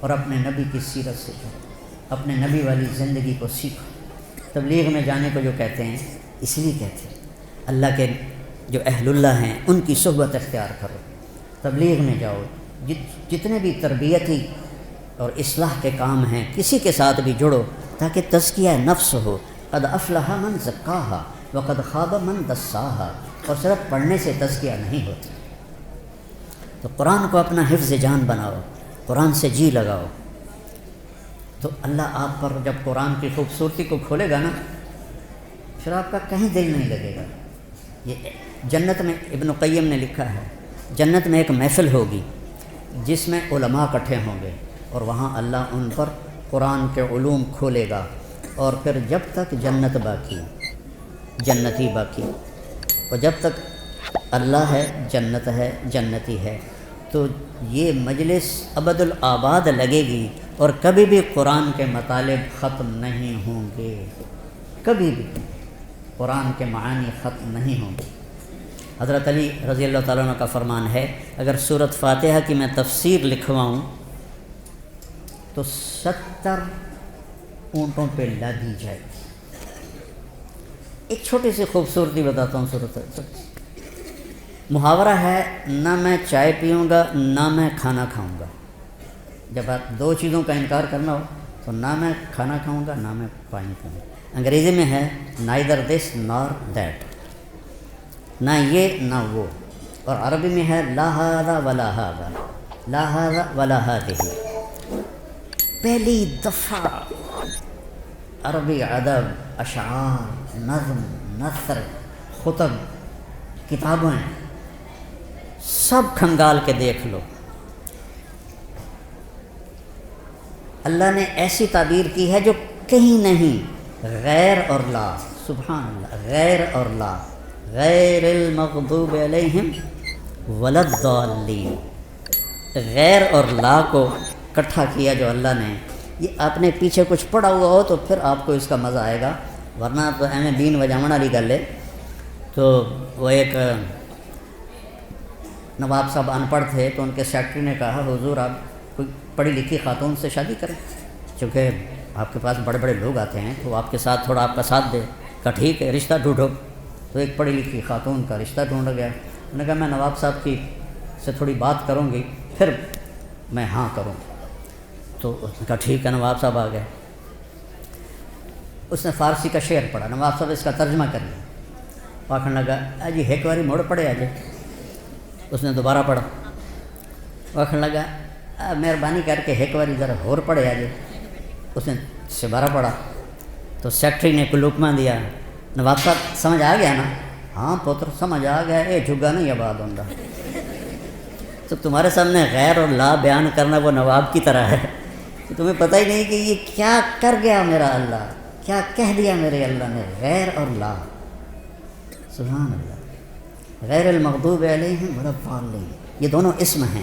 اور اپنے نبی کی سیرت سے جڑو، اپنے نبی والی زندگی کو سیکھو۔ تبلیغ میں جانے کو جو کہتے ہیں اس لیے کہتے ہیں اللہ کے جو اہل اللہ ہیں ان کی صحبت اختیار کرو، تبلیغ میں جاؤ، جتنے بھی تربیتی اور اصلاح کے کام ہیں کسی کے ساتھ بھی جڑو تاکہ تزکیہ نفس ہو۔ قد افلح من زکاہا وقد خاب من دساہا۔ اور صرف پڑھنے سے تزکیہ نہیں ہوتا، تو قرآن کو اپنا حفظ جان بناؤ، قرآن سے جی لگاؤ، تو اللہ آپ پر جب قرآن کی خوبصورتی کو کھولے گا نا، پھر آپ کا کہیں دل نہیں لگے گا۔ یہ جنت میں ابن قیم نے لکھا ہے، جنت میں ایک محفل ہوگی جس میں علماء اکٹھے ہوں گے، اور وہاں اللہ ان پر قرآن کے علوم کھولے گا، اور پھر جب تک جنت باقی جنتی باقی، اور جب تک اللہ ہے جنت ہے جنتی ہے، تو یہ مجلس ابد الآباد لگے گی اور کبھی بھی قرآن کے مطالب ختم نہیں ہوں گے، کبھی بھی قرآن کے معانی ختم نہیں ہوں گے۔ حضرت علی رضی اللہ تعالیٰ عنہ کا فرمان ہے، اگر سورۃ فاتحہ کی میں تفسیر لکھواؤں تو 70 اونٹوں پہ لادی جائے گی۔ ایک چھوٹی سی خوبصورتی بتاتا ہوں سورۃ۔ محاورہ ہے، نہ میں چائے پیوں گا نہ میں کھانا کھاؤں گا۔ جب آپ دو چیزوں کا انکار کرنا ہو تو نہ میں کھانا کھاؤں گا نہ میں پانی پیوں گا۔ انگریزی میں ہے neither this nor that، نہ یہ نہ وہ، اور عربی میں ہے لا ھذا ولا ھذا، لا ھذا ولا ھذہ۔ پہلی دفعہ عربی ادب، اشعار، نظم، نثر، خطب، کتابیں سب کھنگال کے دیکھ لو، اللہ نے ایسی تعبیر کی ہے جو کہیں نہیں، غیر اور لا، سبحان اللہ، غیر اور لا، غیر المغضوب علیہم ولا الضالین، غیر اور لا کو اکٹھا کیا جو اللہ نے۔ یہ آپ نے پیچھے کچھ پڑھا ہوا ہو تو پھر آپ کو اس کا مزہ آئے گا، ورنہ تو ایویں دین وجامن والی گل ہے۔ تو وہ ایک نواب صاحب ان پڑھ تھے، تو ان کے سیکرٹری نے کہا حضور آپ کوئی پڑھی لکھی خاتون سے شادی کریں، چونکہ آپ کے پاس بڑے بڑے لوگ آتے ہیں تو آپ کے ساتھ تھوڑا آپ کا ساتھ دے۔ کہا ٹھیک ہے رشتہ ڈھونڈو، تو ایک پڑھی لکھی خاتون کا رشتہ ڈھونڈا گیا۔ انہوں نے کہا میں نواب صاحب کی سے تھوڑی بات کروں گی پھر میں ہاں کروں۔ تو اس نے کہا ٹھیک ہے، نواب صاحب آ گئے۔ اس نے فارسی کا شعر پڑھا، نواب صاحب اس کا ترجمہ کر لیا۔ آخر لگا جی ایک باری موڑ پڑے آ جائے۔ اس نے دوبارہ پڑھا، آخر لگا مہربانی کر کے ایک باری ذرا ہور پڑھے آ جائے۔ اس نے دوبارہ پڑھا، تو سیکٹری نے کوئی لکمہ دیا، نواب صاحب سمجھ آ گیا نا؟ ہاں پتر سمجھ آ گیا، اے جھگا نہیں آباد ہوندہ۔ تو تمہارے سامنے غیر اور لا بیان کرنا وہ نواب کی طرح ہے کہ تمہیں پتہ ہی نہیں کہ یہ کیا کر گیا میرا اللہ، کیا کہہ دیا میرے اللہ نے، غیر اور لا، سبحان اللہ۔ غیر المغضوب علیہم ولا الضالین، یہ دونوں اسم ہیں،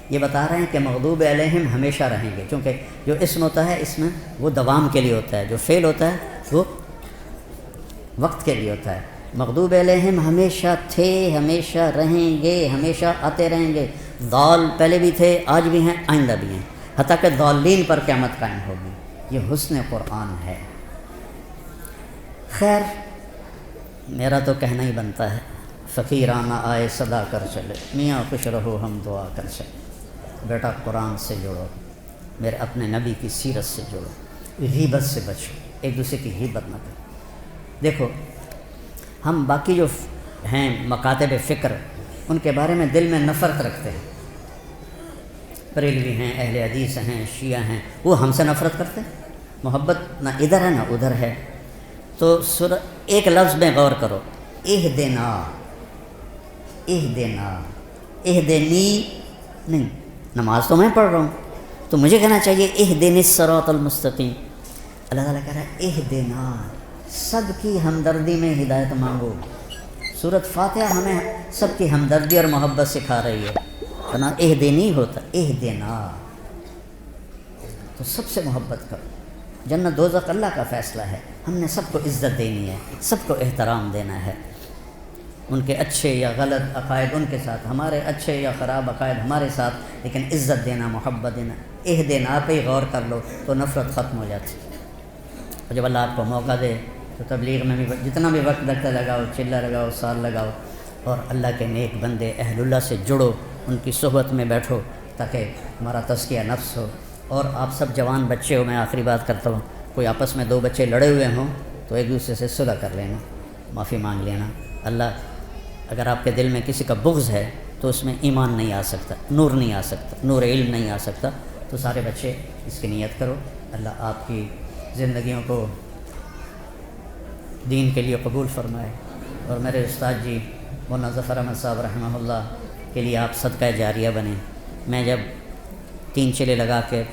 یہ بتا رہے ہیں کہ مغضوب علیہم ہمیشہ رہیں گے، کیونکہ جو اسم ہوتا ہے اس میں وہ دوام کے لیے ہوتا ہے، جو فعل ہوتا ہے وہ وقت کے لیے ہوتا ہے۔ مغضوب علیہم ہمیشہ تھے، ہمیشہ رہیں گے، ہمیشہ آتے رہیں گے۔ ضال پہلے بھی تھے، آج بھی ہیں، آئندہ بھی ہیں، حتیٰ کہ ضالین پر قیامت قائم ہوگی۔ یہ حسن قرآن ہے۔ خیر میرا تو کہنا ہی بنتا ہے، فقیرانہ آئے صدا کر چلے، میاں خوش رہو ہم دعا کر چلے۔ بیٹا قرآن سے جڑو، میرے اپنے نبی کی سیرت سے جڑو، غیبت سے بچو، ایک دوسرے کی غیبت نہ کرو۔ دیکھو ہم باقی جو ہیں مکاتب فکر، ان کے بارے میں دل میں نفرت رکھتے ہیں، بریلوی ہیں، اہل حدیث ہیں، شیعہ ہیں، وہ ہم سے نفرت کرتے ہیں۔ محبت نہ ادھر ہے نہ ادھر ہے۔ تو ایک لفظ میں غور کرو، اہدنا، اہدنا، اہدنی نہیں، نماز تو میں پڑھ رہا ہوں تو مجھے کہنا چاہیے اہدنی الصراط المستقیم۔ اللہ تعالیٰ کہہ رہا ہے اہدنا، سب کی ہمدردی میں ہدایت مانگو۔ سورۃ فاتحہ ہمیں سب کی ہمدردی اور محبت سکھا رہی ہے، ورنہ اہدنی ہوتا، اہدنا، تو سب سے محبت کرو۔ جنت دوزخ اللہ کا فیصلہ ہے، ہم نے سب کو عزت دینی ہے، سب کو احترام دینا ہے، ان کے اچھے یا غلط عقائد ان کے ساتھ، ہمارے اچھے یا خراب عقائد ہمارے ساتھ، لیکن عزت دینا، محبت دینا۔ اہدنا پہ ہی غور کر لو تو نفرت ختم ہو جاتی ہے۔ اور جب اللہ آپ کو موقع دے تو تبلیغ میں بھی جتنا بھی وقت لگتا لگاؤ، چلہ لگاؤ، سال لگاؤ، اور اللہ کے نیک بندے اہل اللہ سے جڑو، ان کی صحبت میں بیٹھو تاکہ ہمارا تزکیہ نفس ہو۔ اور آپ سب جوان بچے ہو، میں آخری بات کرتا ہوں، کوئی آپس میں دو بچے لڑے ہوئے ہوں تو ایک دوسرے سے صلح کر لینا، معافی مانگ لینا۔ اللہ اگر آپ کے دل میں کسی کا بغض ہے تو اس میں ایمان نہیں آ سکتا، نور نہیں آ سکتا، نور علم نہیں آ سکتا۔ تو سارے بچے اس کی نیت کرو، اللہ آپ کی زندگیوں کو دین کے لیے قبول فرمائے، اور میرے استاد جی مولانا ظفر احمد صاحب رحمہ اللہ کے لیے آپ صدقہ جاریہ بنیں۔ میں جب 3 چلے لگا کے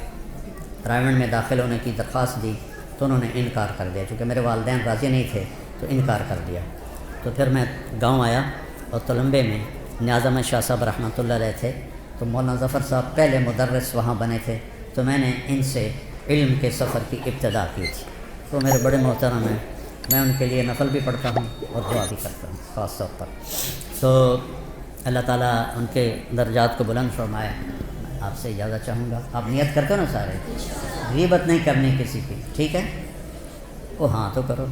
رائمنڈ میں داخل ہونے کی درخواست دی تو انہوں نے انکار کر دیا، چونکہ میرے والدین راضی نہیں تھے تو انکار کر دیا۔ تو پھر میں گاؤں آیا اور تلمبے میں نیاز احمد شاہ صاحب رحمۃ اللہ علیہ تھے، تو مولانا ظفر صاحب پہلے مدرس وہاں بنے تھے، تو میں نے ان سے علم کے سفر کی ابتدا کی تھی۔ تو میرے بڑے محترم ہیں، میں ان کے لیے نفل بھی پڑھتا ہوں اور دعا بھی کرتا ہوں خاص طور پر۔ تو اللہ تعالیٰ ان کے درجات کو بلند فرمائے۔ آپ سے اجازت چاہوں گا، آپ نیت کرتے ہو نا سارے، غیبت نہیں کرنی کسی کی، ٹھیک ہے؟ وہ ہاں تو کرو،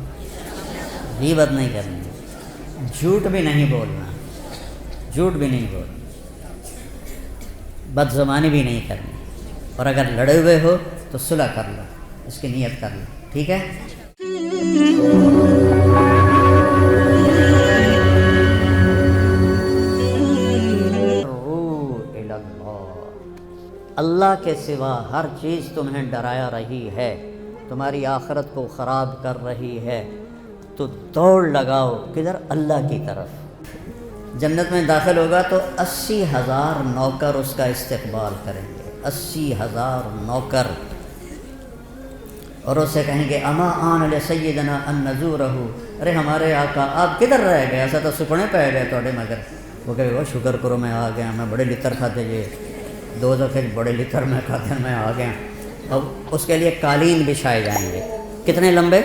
غیبت نہیں کرنی، جھوٹ بھی نہیں بولنا، جھوٹ بھی نہیں بولنا، بد زبانی بھی نہیں کرنی، اور اگر لڑے ہوئے ہو تو صلح کر لو، اس کی نیت کر لو، ٹھیک ہے؟ اللہ کے سوا ہر چیز تمہیں ڈرایا رہی ہے، تمہاری آخرت کو خراب کر رہی ہے، تو دوڑ لگاؤ کدھر؟ اللہ کی طرف۔ جنت میں داخل ہوگا تو 80,000 نوکر اس کا استقبال کریں گے، 80,000 نوکر، اور اسے کہیں گے اما آن لسیدنا ان نزورہ، ارے ہمارے آقا آپ کدھر رہ گئے؟ ایسا تو سکنے پہ گئے توڑے، مگر وہ کہے وہ شکر کرو میں آ گیا، میں بڑے لطر کھاتے یہ 2 دفعے بڑے لطر میں کھاتے میں آ گیا۔ اب اس کے لیے قالین بچھائے جائیں گے، کتنے لمبے؟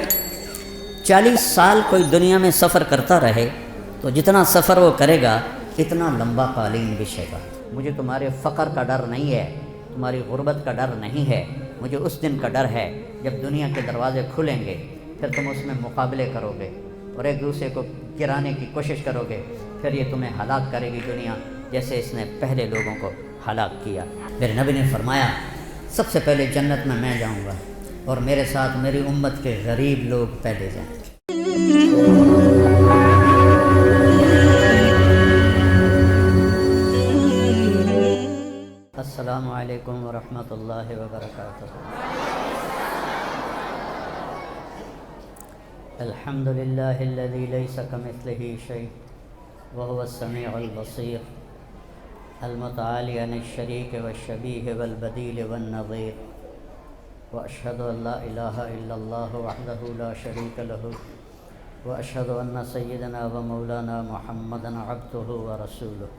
40 سال کوئی دنیا میں سفر کرتا رہے تو جتنا سفر وہ کرے گا اتنا لمبا قالین بچھے گا۔ مجھے تمہارے فقر کا ڈر نہیں ہے، تمہاری غربت کا ڈر نہیں ہے، مجھے اس دن کا ڈر ہے جب دنیا کے دروازے کھلیں گے، پھر تم اس میں مقابلے کرو گے اور ایک دوسرے کو گرانے کی کوشش کرو گے، پھر یہ تمہیں ہلاک کرے گی دنیا، جیسے اس نے پہلے لوگوں کو ہلاک کیا۔ میرے نبی نے فرمایا سب سے پہلے جنت میں جاؤں گا اور میرے ساتھ میری امت کے غریب لوگ پہلے جائیں گے۔ السلام علیکم ورحمۃ اللہ وبرکاتہ۔ الحمد للہ الذی لیس کمثلہ شیء وهو السمیع البصیر، المتعالی عن الشریک والشبیہ والبدیل والنظیر، واشہد ان لا الہ الا اللہ وحدہ لا شریک لہ، واشہد ان سیدنا ومولانا محمدا عبدہ ورسولہ،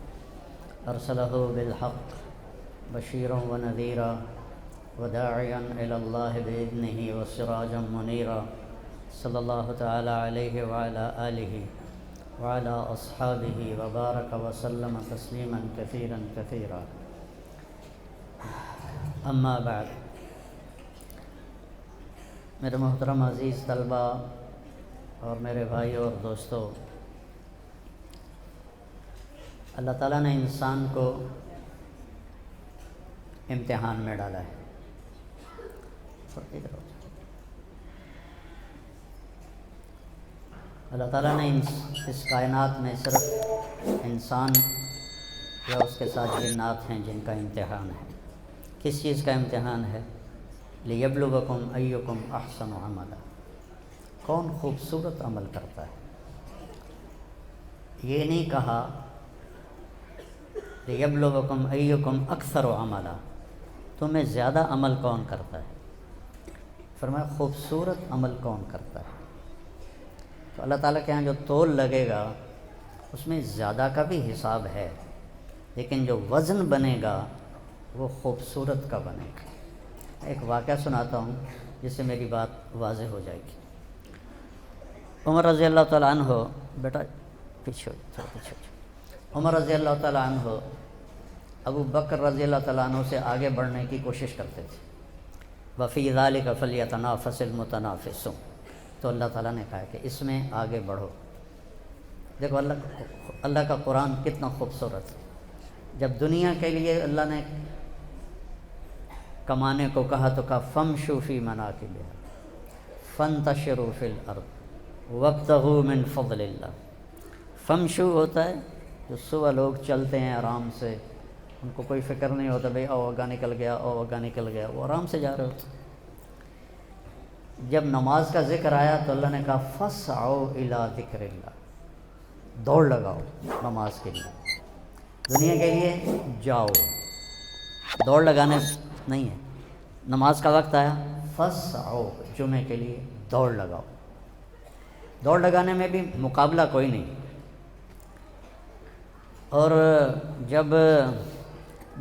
ارسلہ بالحق بشیرا ونذیرا وداعیا الی اللہ باذنہ وسراجا منیرا، صلی اللہ تعالی علیہ وعلی آلہ وعلی اصحابہ وبارک وسلم تسلیما کثیرا کثیرا، اما بعد۔ میرے محترم عزیز طلبہ اور میرے بھائی اور دوستو، اللہ تعالیٰ نے انسان کو امتحان میں ڈالا ہے۔ اللہ تعالیٰ نے اس کائنات میں صرف انسان یا اس کے ساتھ جنات ہیں جن کا امتحان ہے۔ کس چیز کا امتحان ہے؟ لِيَبْلُوَكُمْ أَيُّكُمْ أَحْسَنُ عَمَلًا، کون خوبصورت عمل کرتا ہے۔ یہ نہیں کہا لِيَبْلُوَكُمْ أَيُّكُمْ أَكْثَرُ عَمَلًا، تمہیں زیادہ عمل کون کرتا ہے؟ فرمایا خوبصورت عمل کون کرتا ہے۔ تو اللہ تعالیٰ کے ہاں جو تول لگے گا اس میں زیادہ کا بھی حساب ہے، لیکن جو وزن بنے گا وہ خوبصورت کا بنے گا۔ ایک واقعہ سناتا ہوں جس سے میری بات واضح ہو جائے گی۔ عمر رضی اللہ تعالیٰ عنہ، بیٹا پیچھے تھوڑا پیچھے، عمر رضی اللہ تعالیٰ عنہ ابو بکر رضی اللہ تعالیٰ عنہ سے آگے بڑھنے کی کوشش کرتے تھے۔ وَفِي ذَلِكَ فَلْيَتَنَافَسِ الْمُتَنَافِسُونَ، تو اللہ تعالیٰ نے کہا کہ اس میں آگے بڑھو۔ دیکھو اللہ کا قرآن کتنا خوبصورت ہے۔ جب دنیا کے لیے اللہ نے کمانے کو کہا تو کہا فَامْشُوا فِي مَنَاكِبِهَا فَانْتَشِرُوا فِي الْأَرْضِ وَابْتَغُوا مِنْ فَضْلِ اللَّهِ۔ فَامْشُوا ہوتا ہے جو صبح لوگ چلتے ہیں آرام سے، ان کو کوئی فکر نہیں ہوتا بھئی او آگا نکل گیا، او آگا نکل گیا، وہ آرام سے جا رہے ہوتے۔ جب نماز کا ذکر آیا تو اللہ نے کہا فَاسْعَوْا إِلَىٰ ذِكْرِ اللَّهِ، دوڑ لگاؤ نماز کے لیے۔ دنیا کے لیے جاؤ، دوڑ لگانے نہیں ہے۔ نماز کا وقت آیا فَاسْعَوْا، جمعے کے لیے دوڑ لگاؤ۔ دوڑ لگانے میں بھی مقابلہ کوئی نہیں. اور جب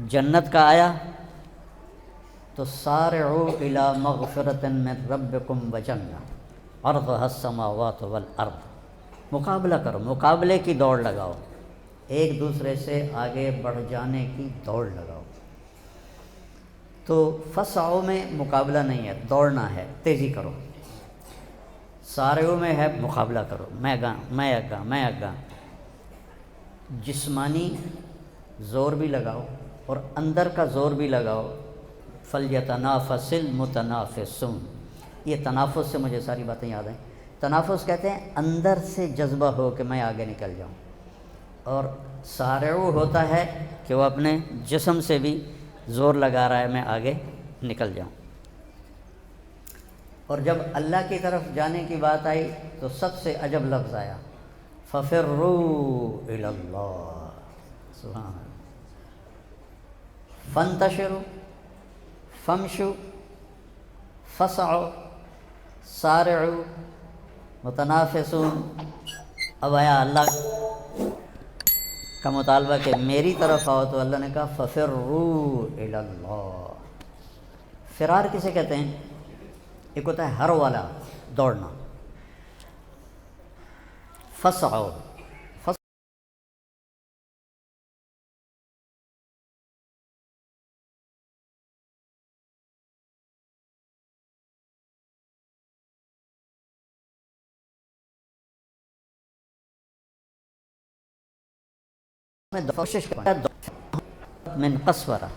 جنت کا آیا تو سارعوا الی مغفرۃ من ربکم وجنہ عرضھا السماوات والارض. مقابلہ کرو، مقابلے کی دوڑ لگاؤ، ایک دوسرے سے آگے بڑھ جانے کی دوڑ لگاؤ. تو فسعوا میں مقابلہ نہیں ہے، دوڑنا ہے، تیزی کرو. سارعوا میں ہے مقابلہ کرو، میں آگاں. جسمانی زور بھی لگاؤ اور اندر کا زور بھی لگاؤ. فَلْيَتَنَافَسِ الْمُتَنَافِسُونَ. یہ تنافس سے مجھے ساری باتیں یاد ہیں. تنافس کہتے ہیں اندر سے جذبہ ہو کہ میں آگے نکل جاؤں، اور سارعوا ہوتا ہے کہ وہ اپنے جسم سے بھی زور لگا رہا ہے میں آگے نکل جاؤں. اور جب اللہ کی طرف جانے کی بات آئی تو سب سے عجب لفظ آیا، فَفِرُّوا إِلَى اللَّهِ. سبحان اللہ. فَانْتَشِرُوا فَامْشُوا فَاسْعُوا سَارِعُوا متنافسون. اب آیا اللہ کا مطالبہ کہ میری طرف آؤ، تو اللہ نے کہا فَفِرُّوا إِلَى اللَّهِ. فرار کسے کہتے ہیں؟ ایک ہوتا ہے ہر والا دوڑنا. فَاسْعُوا میں کوشش کرتا من قسورہ.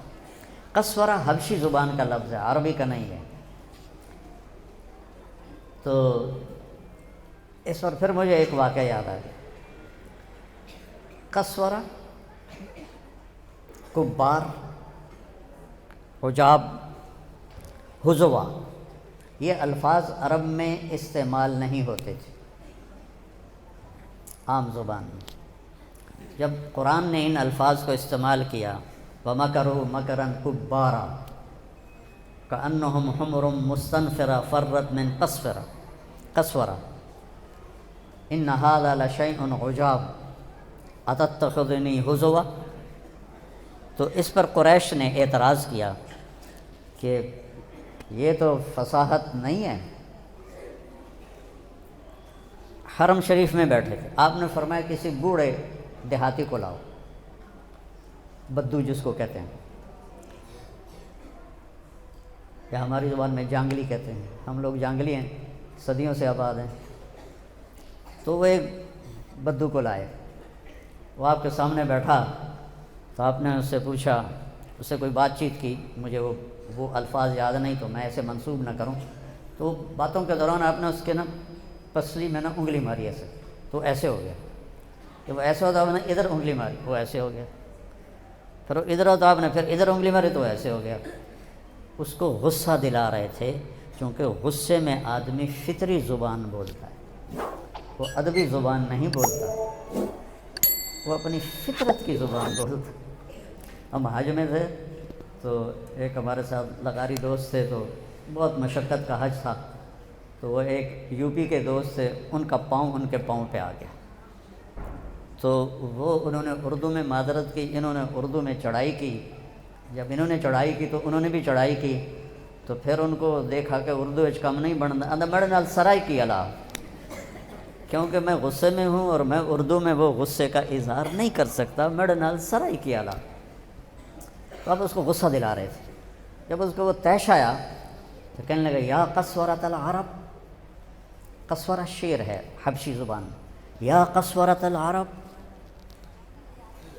قسورہ حبشی زبان کا لفظ ہے، عربی کا نہیں ہے. تو اس پر پھر مجھے ایک واقعہ یاد آ گیا. قسورہ، کبار، حجاب، حزوا، یہ الفاظ عرب میں استعمال نہیں ہوتے تھے عام زبان میں. جب قرآن نے ان الفاظ کو استعمال کیا، وَمَكَرُوا مَكْرًا كُبَّارًا كَأَنَّهُمْ حُمُرٌ مُسْتَنفِرَةٌ فَرَّتْ مِنْ قَسْوَرَةٍ إِنَّ هَذَا لَشَيْءٌ عُجَابٌ أَتَتَّخِذُنِي هُزُوًا. تو اس پر قریش نے اعتراض کیا کہ یہ تو فصاحت نہیں ہے. حرم شریف میں بیٹھے تھے، آپ نے فرمایا کسی بوڑھے دیہاتی کو لاؤ، بدو جس کو کہتے ہیں، یا ہماری زبان میں جانگلی کہتے ہیں. ہم لوگ جانگلی ہیں، صدیوں سے آباد ہیں. تو وہ ایک بدو کو لائے، وہ آپ کے سامنے بیٹھا. تو آپ نے اس سے پوچھا، اس سے کوئی بات چیت کی. مجھے وہ الفاظ یاد نہیں تو میں ایسے منسوب نہ کروں. تو باتوں کے دوران آپ نے اس کے نا پسلی میں نا انگلی ماری ایسے، تو ایسے ہو گیا. کہ وہ ایسے ہوتا، آپ نے ادھر انگلی ماری، وہ ایسے ہو گیا. پھر وہ ادھر ہوتا، آپ نے پھر ادھر انگلی ماری، تو ایسے ہو گیا. اس کو غصہ دلا رہے تھے، کیونکہ غصے میں آدمی فطری زبان بولتا ہے، وہ ادبی زبان نہیں بولتا، وہ اپنی فطرت کی زبان بولتا. ہم حج میں تھے، تو ایک ہمارے ساتھ لغاری دوست تھے، تو بہت مشقت کا حج تھا. تو وہ ایک یو پی کے دوست تھے، ان کا پاؤں ان کے پاؤں پہ آ گیا. تو انہوں نے اردو میں معذرت کی، انہوں نے اردو میں چڑھائی کی. جب انہوں نے چڑھائی کی تو انہوں نے بھی چڑھائی کی. تو پھر ان کو دیکھا کہ اردو اچ کم نہیں بننا، میرے نال سرائی کی اللہ، کیونکہ میں غصے میں ہوں اور میں اردو میں وہ غصے کا اظہار نہیں کر سکتا. میرے نال سرائی کی اللہ. تو اب اس کو غصہ دلا رہے تھے. جب اس کو وہ طیش آیا تو کہنے لگا، یا قسورۃ العرب. قسورہ شیر ہے حبشی زبان میں. یا قسورۃ العرب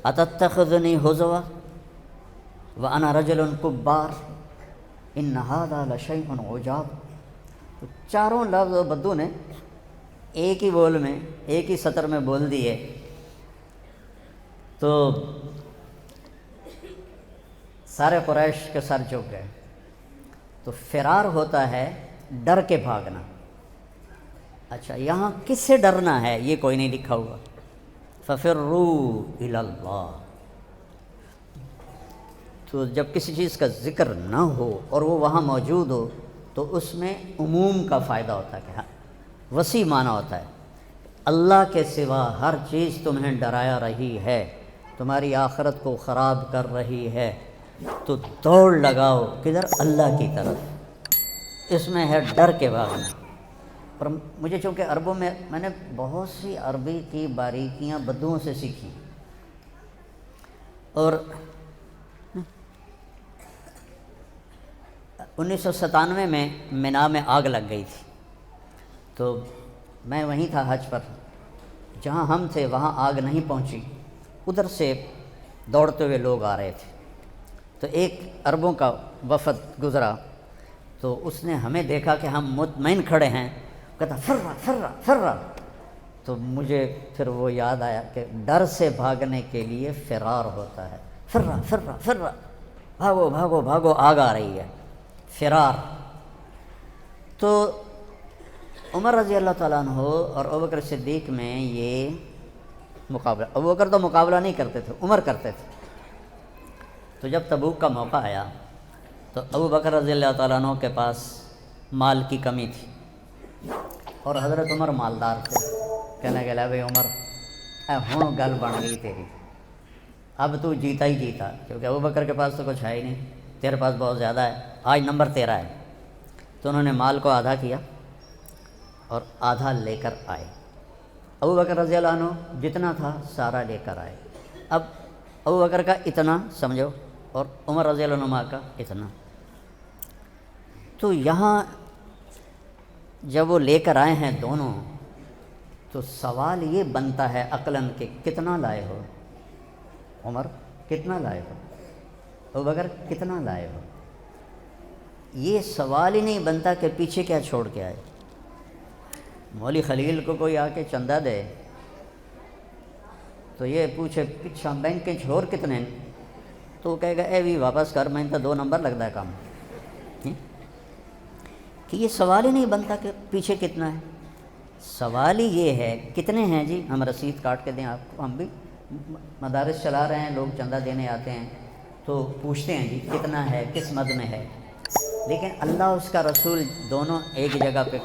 اتتخذنی ہزوا وانا رجل کبار ان ھذا لشیء عجاب. تو چاروں لفظ بدو نے ایک ہی بول میں، ایک ہی سطر میں بول دیے. تو سارے قریش کے سر جھک گئے. تو فرار ہوتا ہے ڈر کے بھاگنا. اچھا، یہاں کس سے ڈرنا ہے یہ کوئی نہیں لکھا ہوا. فَفِرُّوا إِلَى اللَّهِ. تو جب کسی چیز کا ذکر نہ ہو اور وہ وہاں موجود ہو تو اس میں عموم کا فائدہ ہوتا ہے، کہ وسیع معنی ہوتا ہے. اللہ کے سوا ہر چیز تمہیں ڈرایا رہی ہے، تمہاری آخرت کو خراب کر رہی ہے، تو دوڑ لگاؤ کدھر؟ اللہ کی طرف۔ اس میں ہے ڈر کے بھاگنا۔ اور مجھے چونکہ عربوں میں نے بہت سی عربی کی باریکیاں بدوؤں سے سیکھی، اور 1997 میں مینا میں آگ لگ گئی تھی، تو میں وہیں تھا حج پر، جہاں ہم تھے وہاں آگ نہیں پہنچی، ادھر سے دوڑتے ہوئے لوگ آ رہے تھے، تو ایک عربوں کا وفد گزرا، تو اس نے ہمیں دیکھا کہ ہم مطمئن کھڑے ہیں، کہتا فرا فرا فرا، تو مجھے پھر وہ یاد آیا کہ ڈر سے بھاگنے کے لیے فرار ہوتا ہے، فرا فرا فرا، بھاگو بھاگو بھاگو، آگ آ رہی ہے، فرار۔ تو عمر رضی اللہ تعالیٰ عنہ اور ابوبکر صدیق میں یہ مقابلہ، ابوبکر تو مقابلہ نہیں کرتے تھے، عمر کرتے تھے۔ تو جب تبوک کا موقع آیا تو ابوبکر رضی اللہ تعالیٰ عنہ کے پاس مال کی کمی تھی، اور حضرت عمر مالدار تھے، کہنے لگا بھائی عمر ہوں گل بن گئی تیری، اب تو جیتا ہی جیتا، کیونکہ ابوبکر کے پاس تو کچھ ہے ہی نہیں، تیرے پاس بہت زیادہ ہے، آج نمبر تیرا ہے۔ تو انہوں نے مال کو آدھا کیا اور آدھا لے کر آئے۔ ابوبکر رضی اللہ عنہ جتنا تھا سارا لے کر آئے۔ اب ابوبکر کا اتنا سمجھو اور عمر رضی اللہ عنہ کا اتنا، تو یہاں جب وہ لے کر آئے ہیں دونوں، تو سوال یہ بنتا ہے عقلاً کہ کتنا لائے ہو؟ عمر کتنا لائے ہو؟ ابوبکر کتنا لائے ہو؟ یہ سوال ہی نہیں بنتا کہ پیچھے کیا چھوڑ کے آئے۔ مولوی خلیل کو کوئی آ کے چندہ دے تو یہ پوچھے پچھا بینک کے چھوڑ کتنے، تو وہ کہے گا اے بھی واپس کر، میں تو 2 نمبر لگتا ہے کام، کہ یہ سوال ہی نہیں بنتا کہ پیچھے کتنا ہے۔ سوال ہی یہ ہے کتنے ہیں جی، ہم رسید کاٹ کے دیں آپ کو، ہم بھی مدارس چلا رہے ہیں، لوگ چندہ دینے آتے ہیں تو پوچھتے ہیں جی کتنا ہے، کس مد میں ہے، لیکن اللہ اس کا رسول دونوں ایک جگہ پہ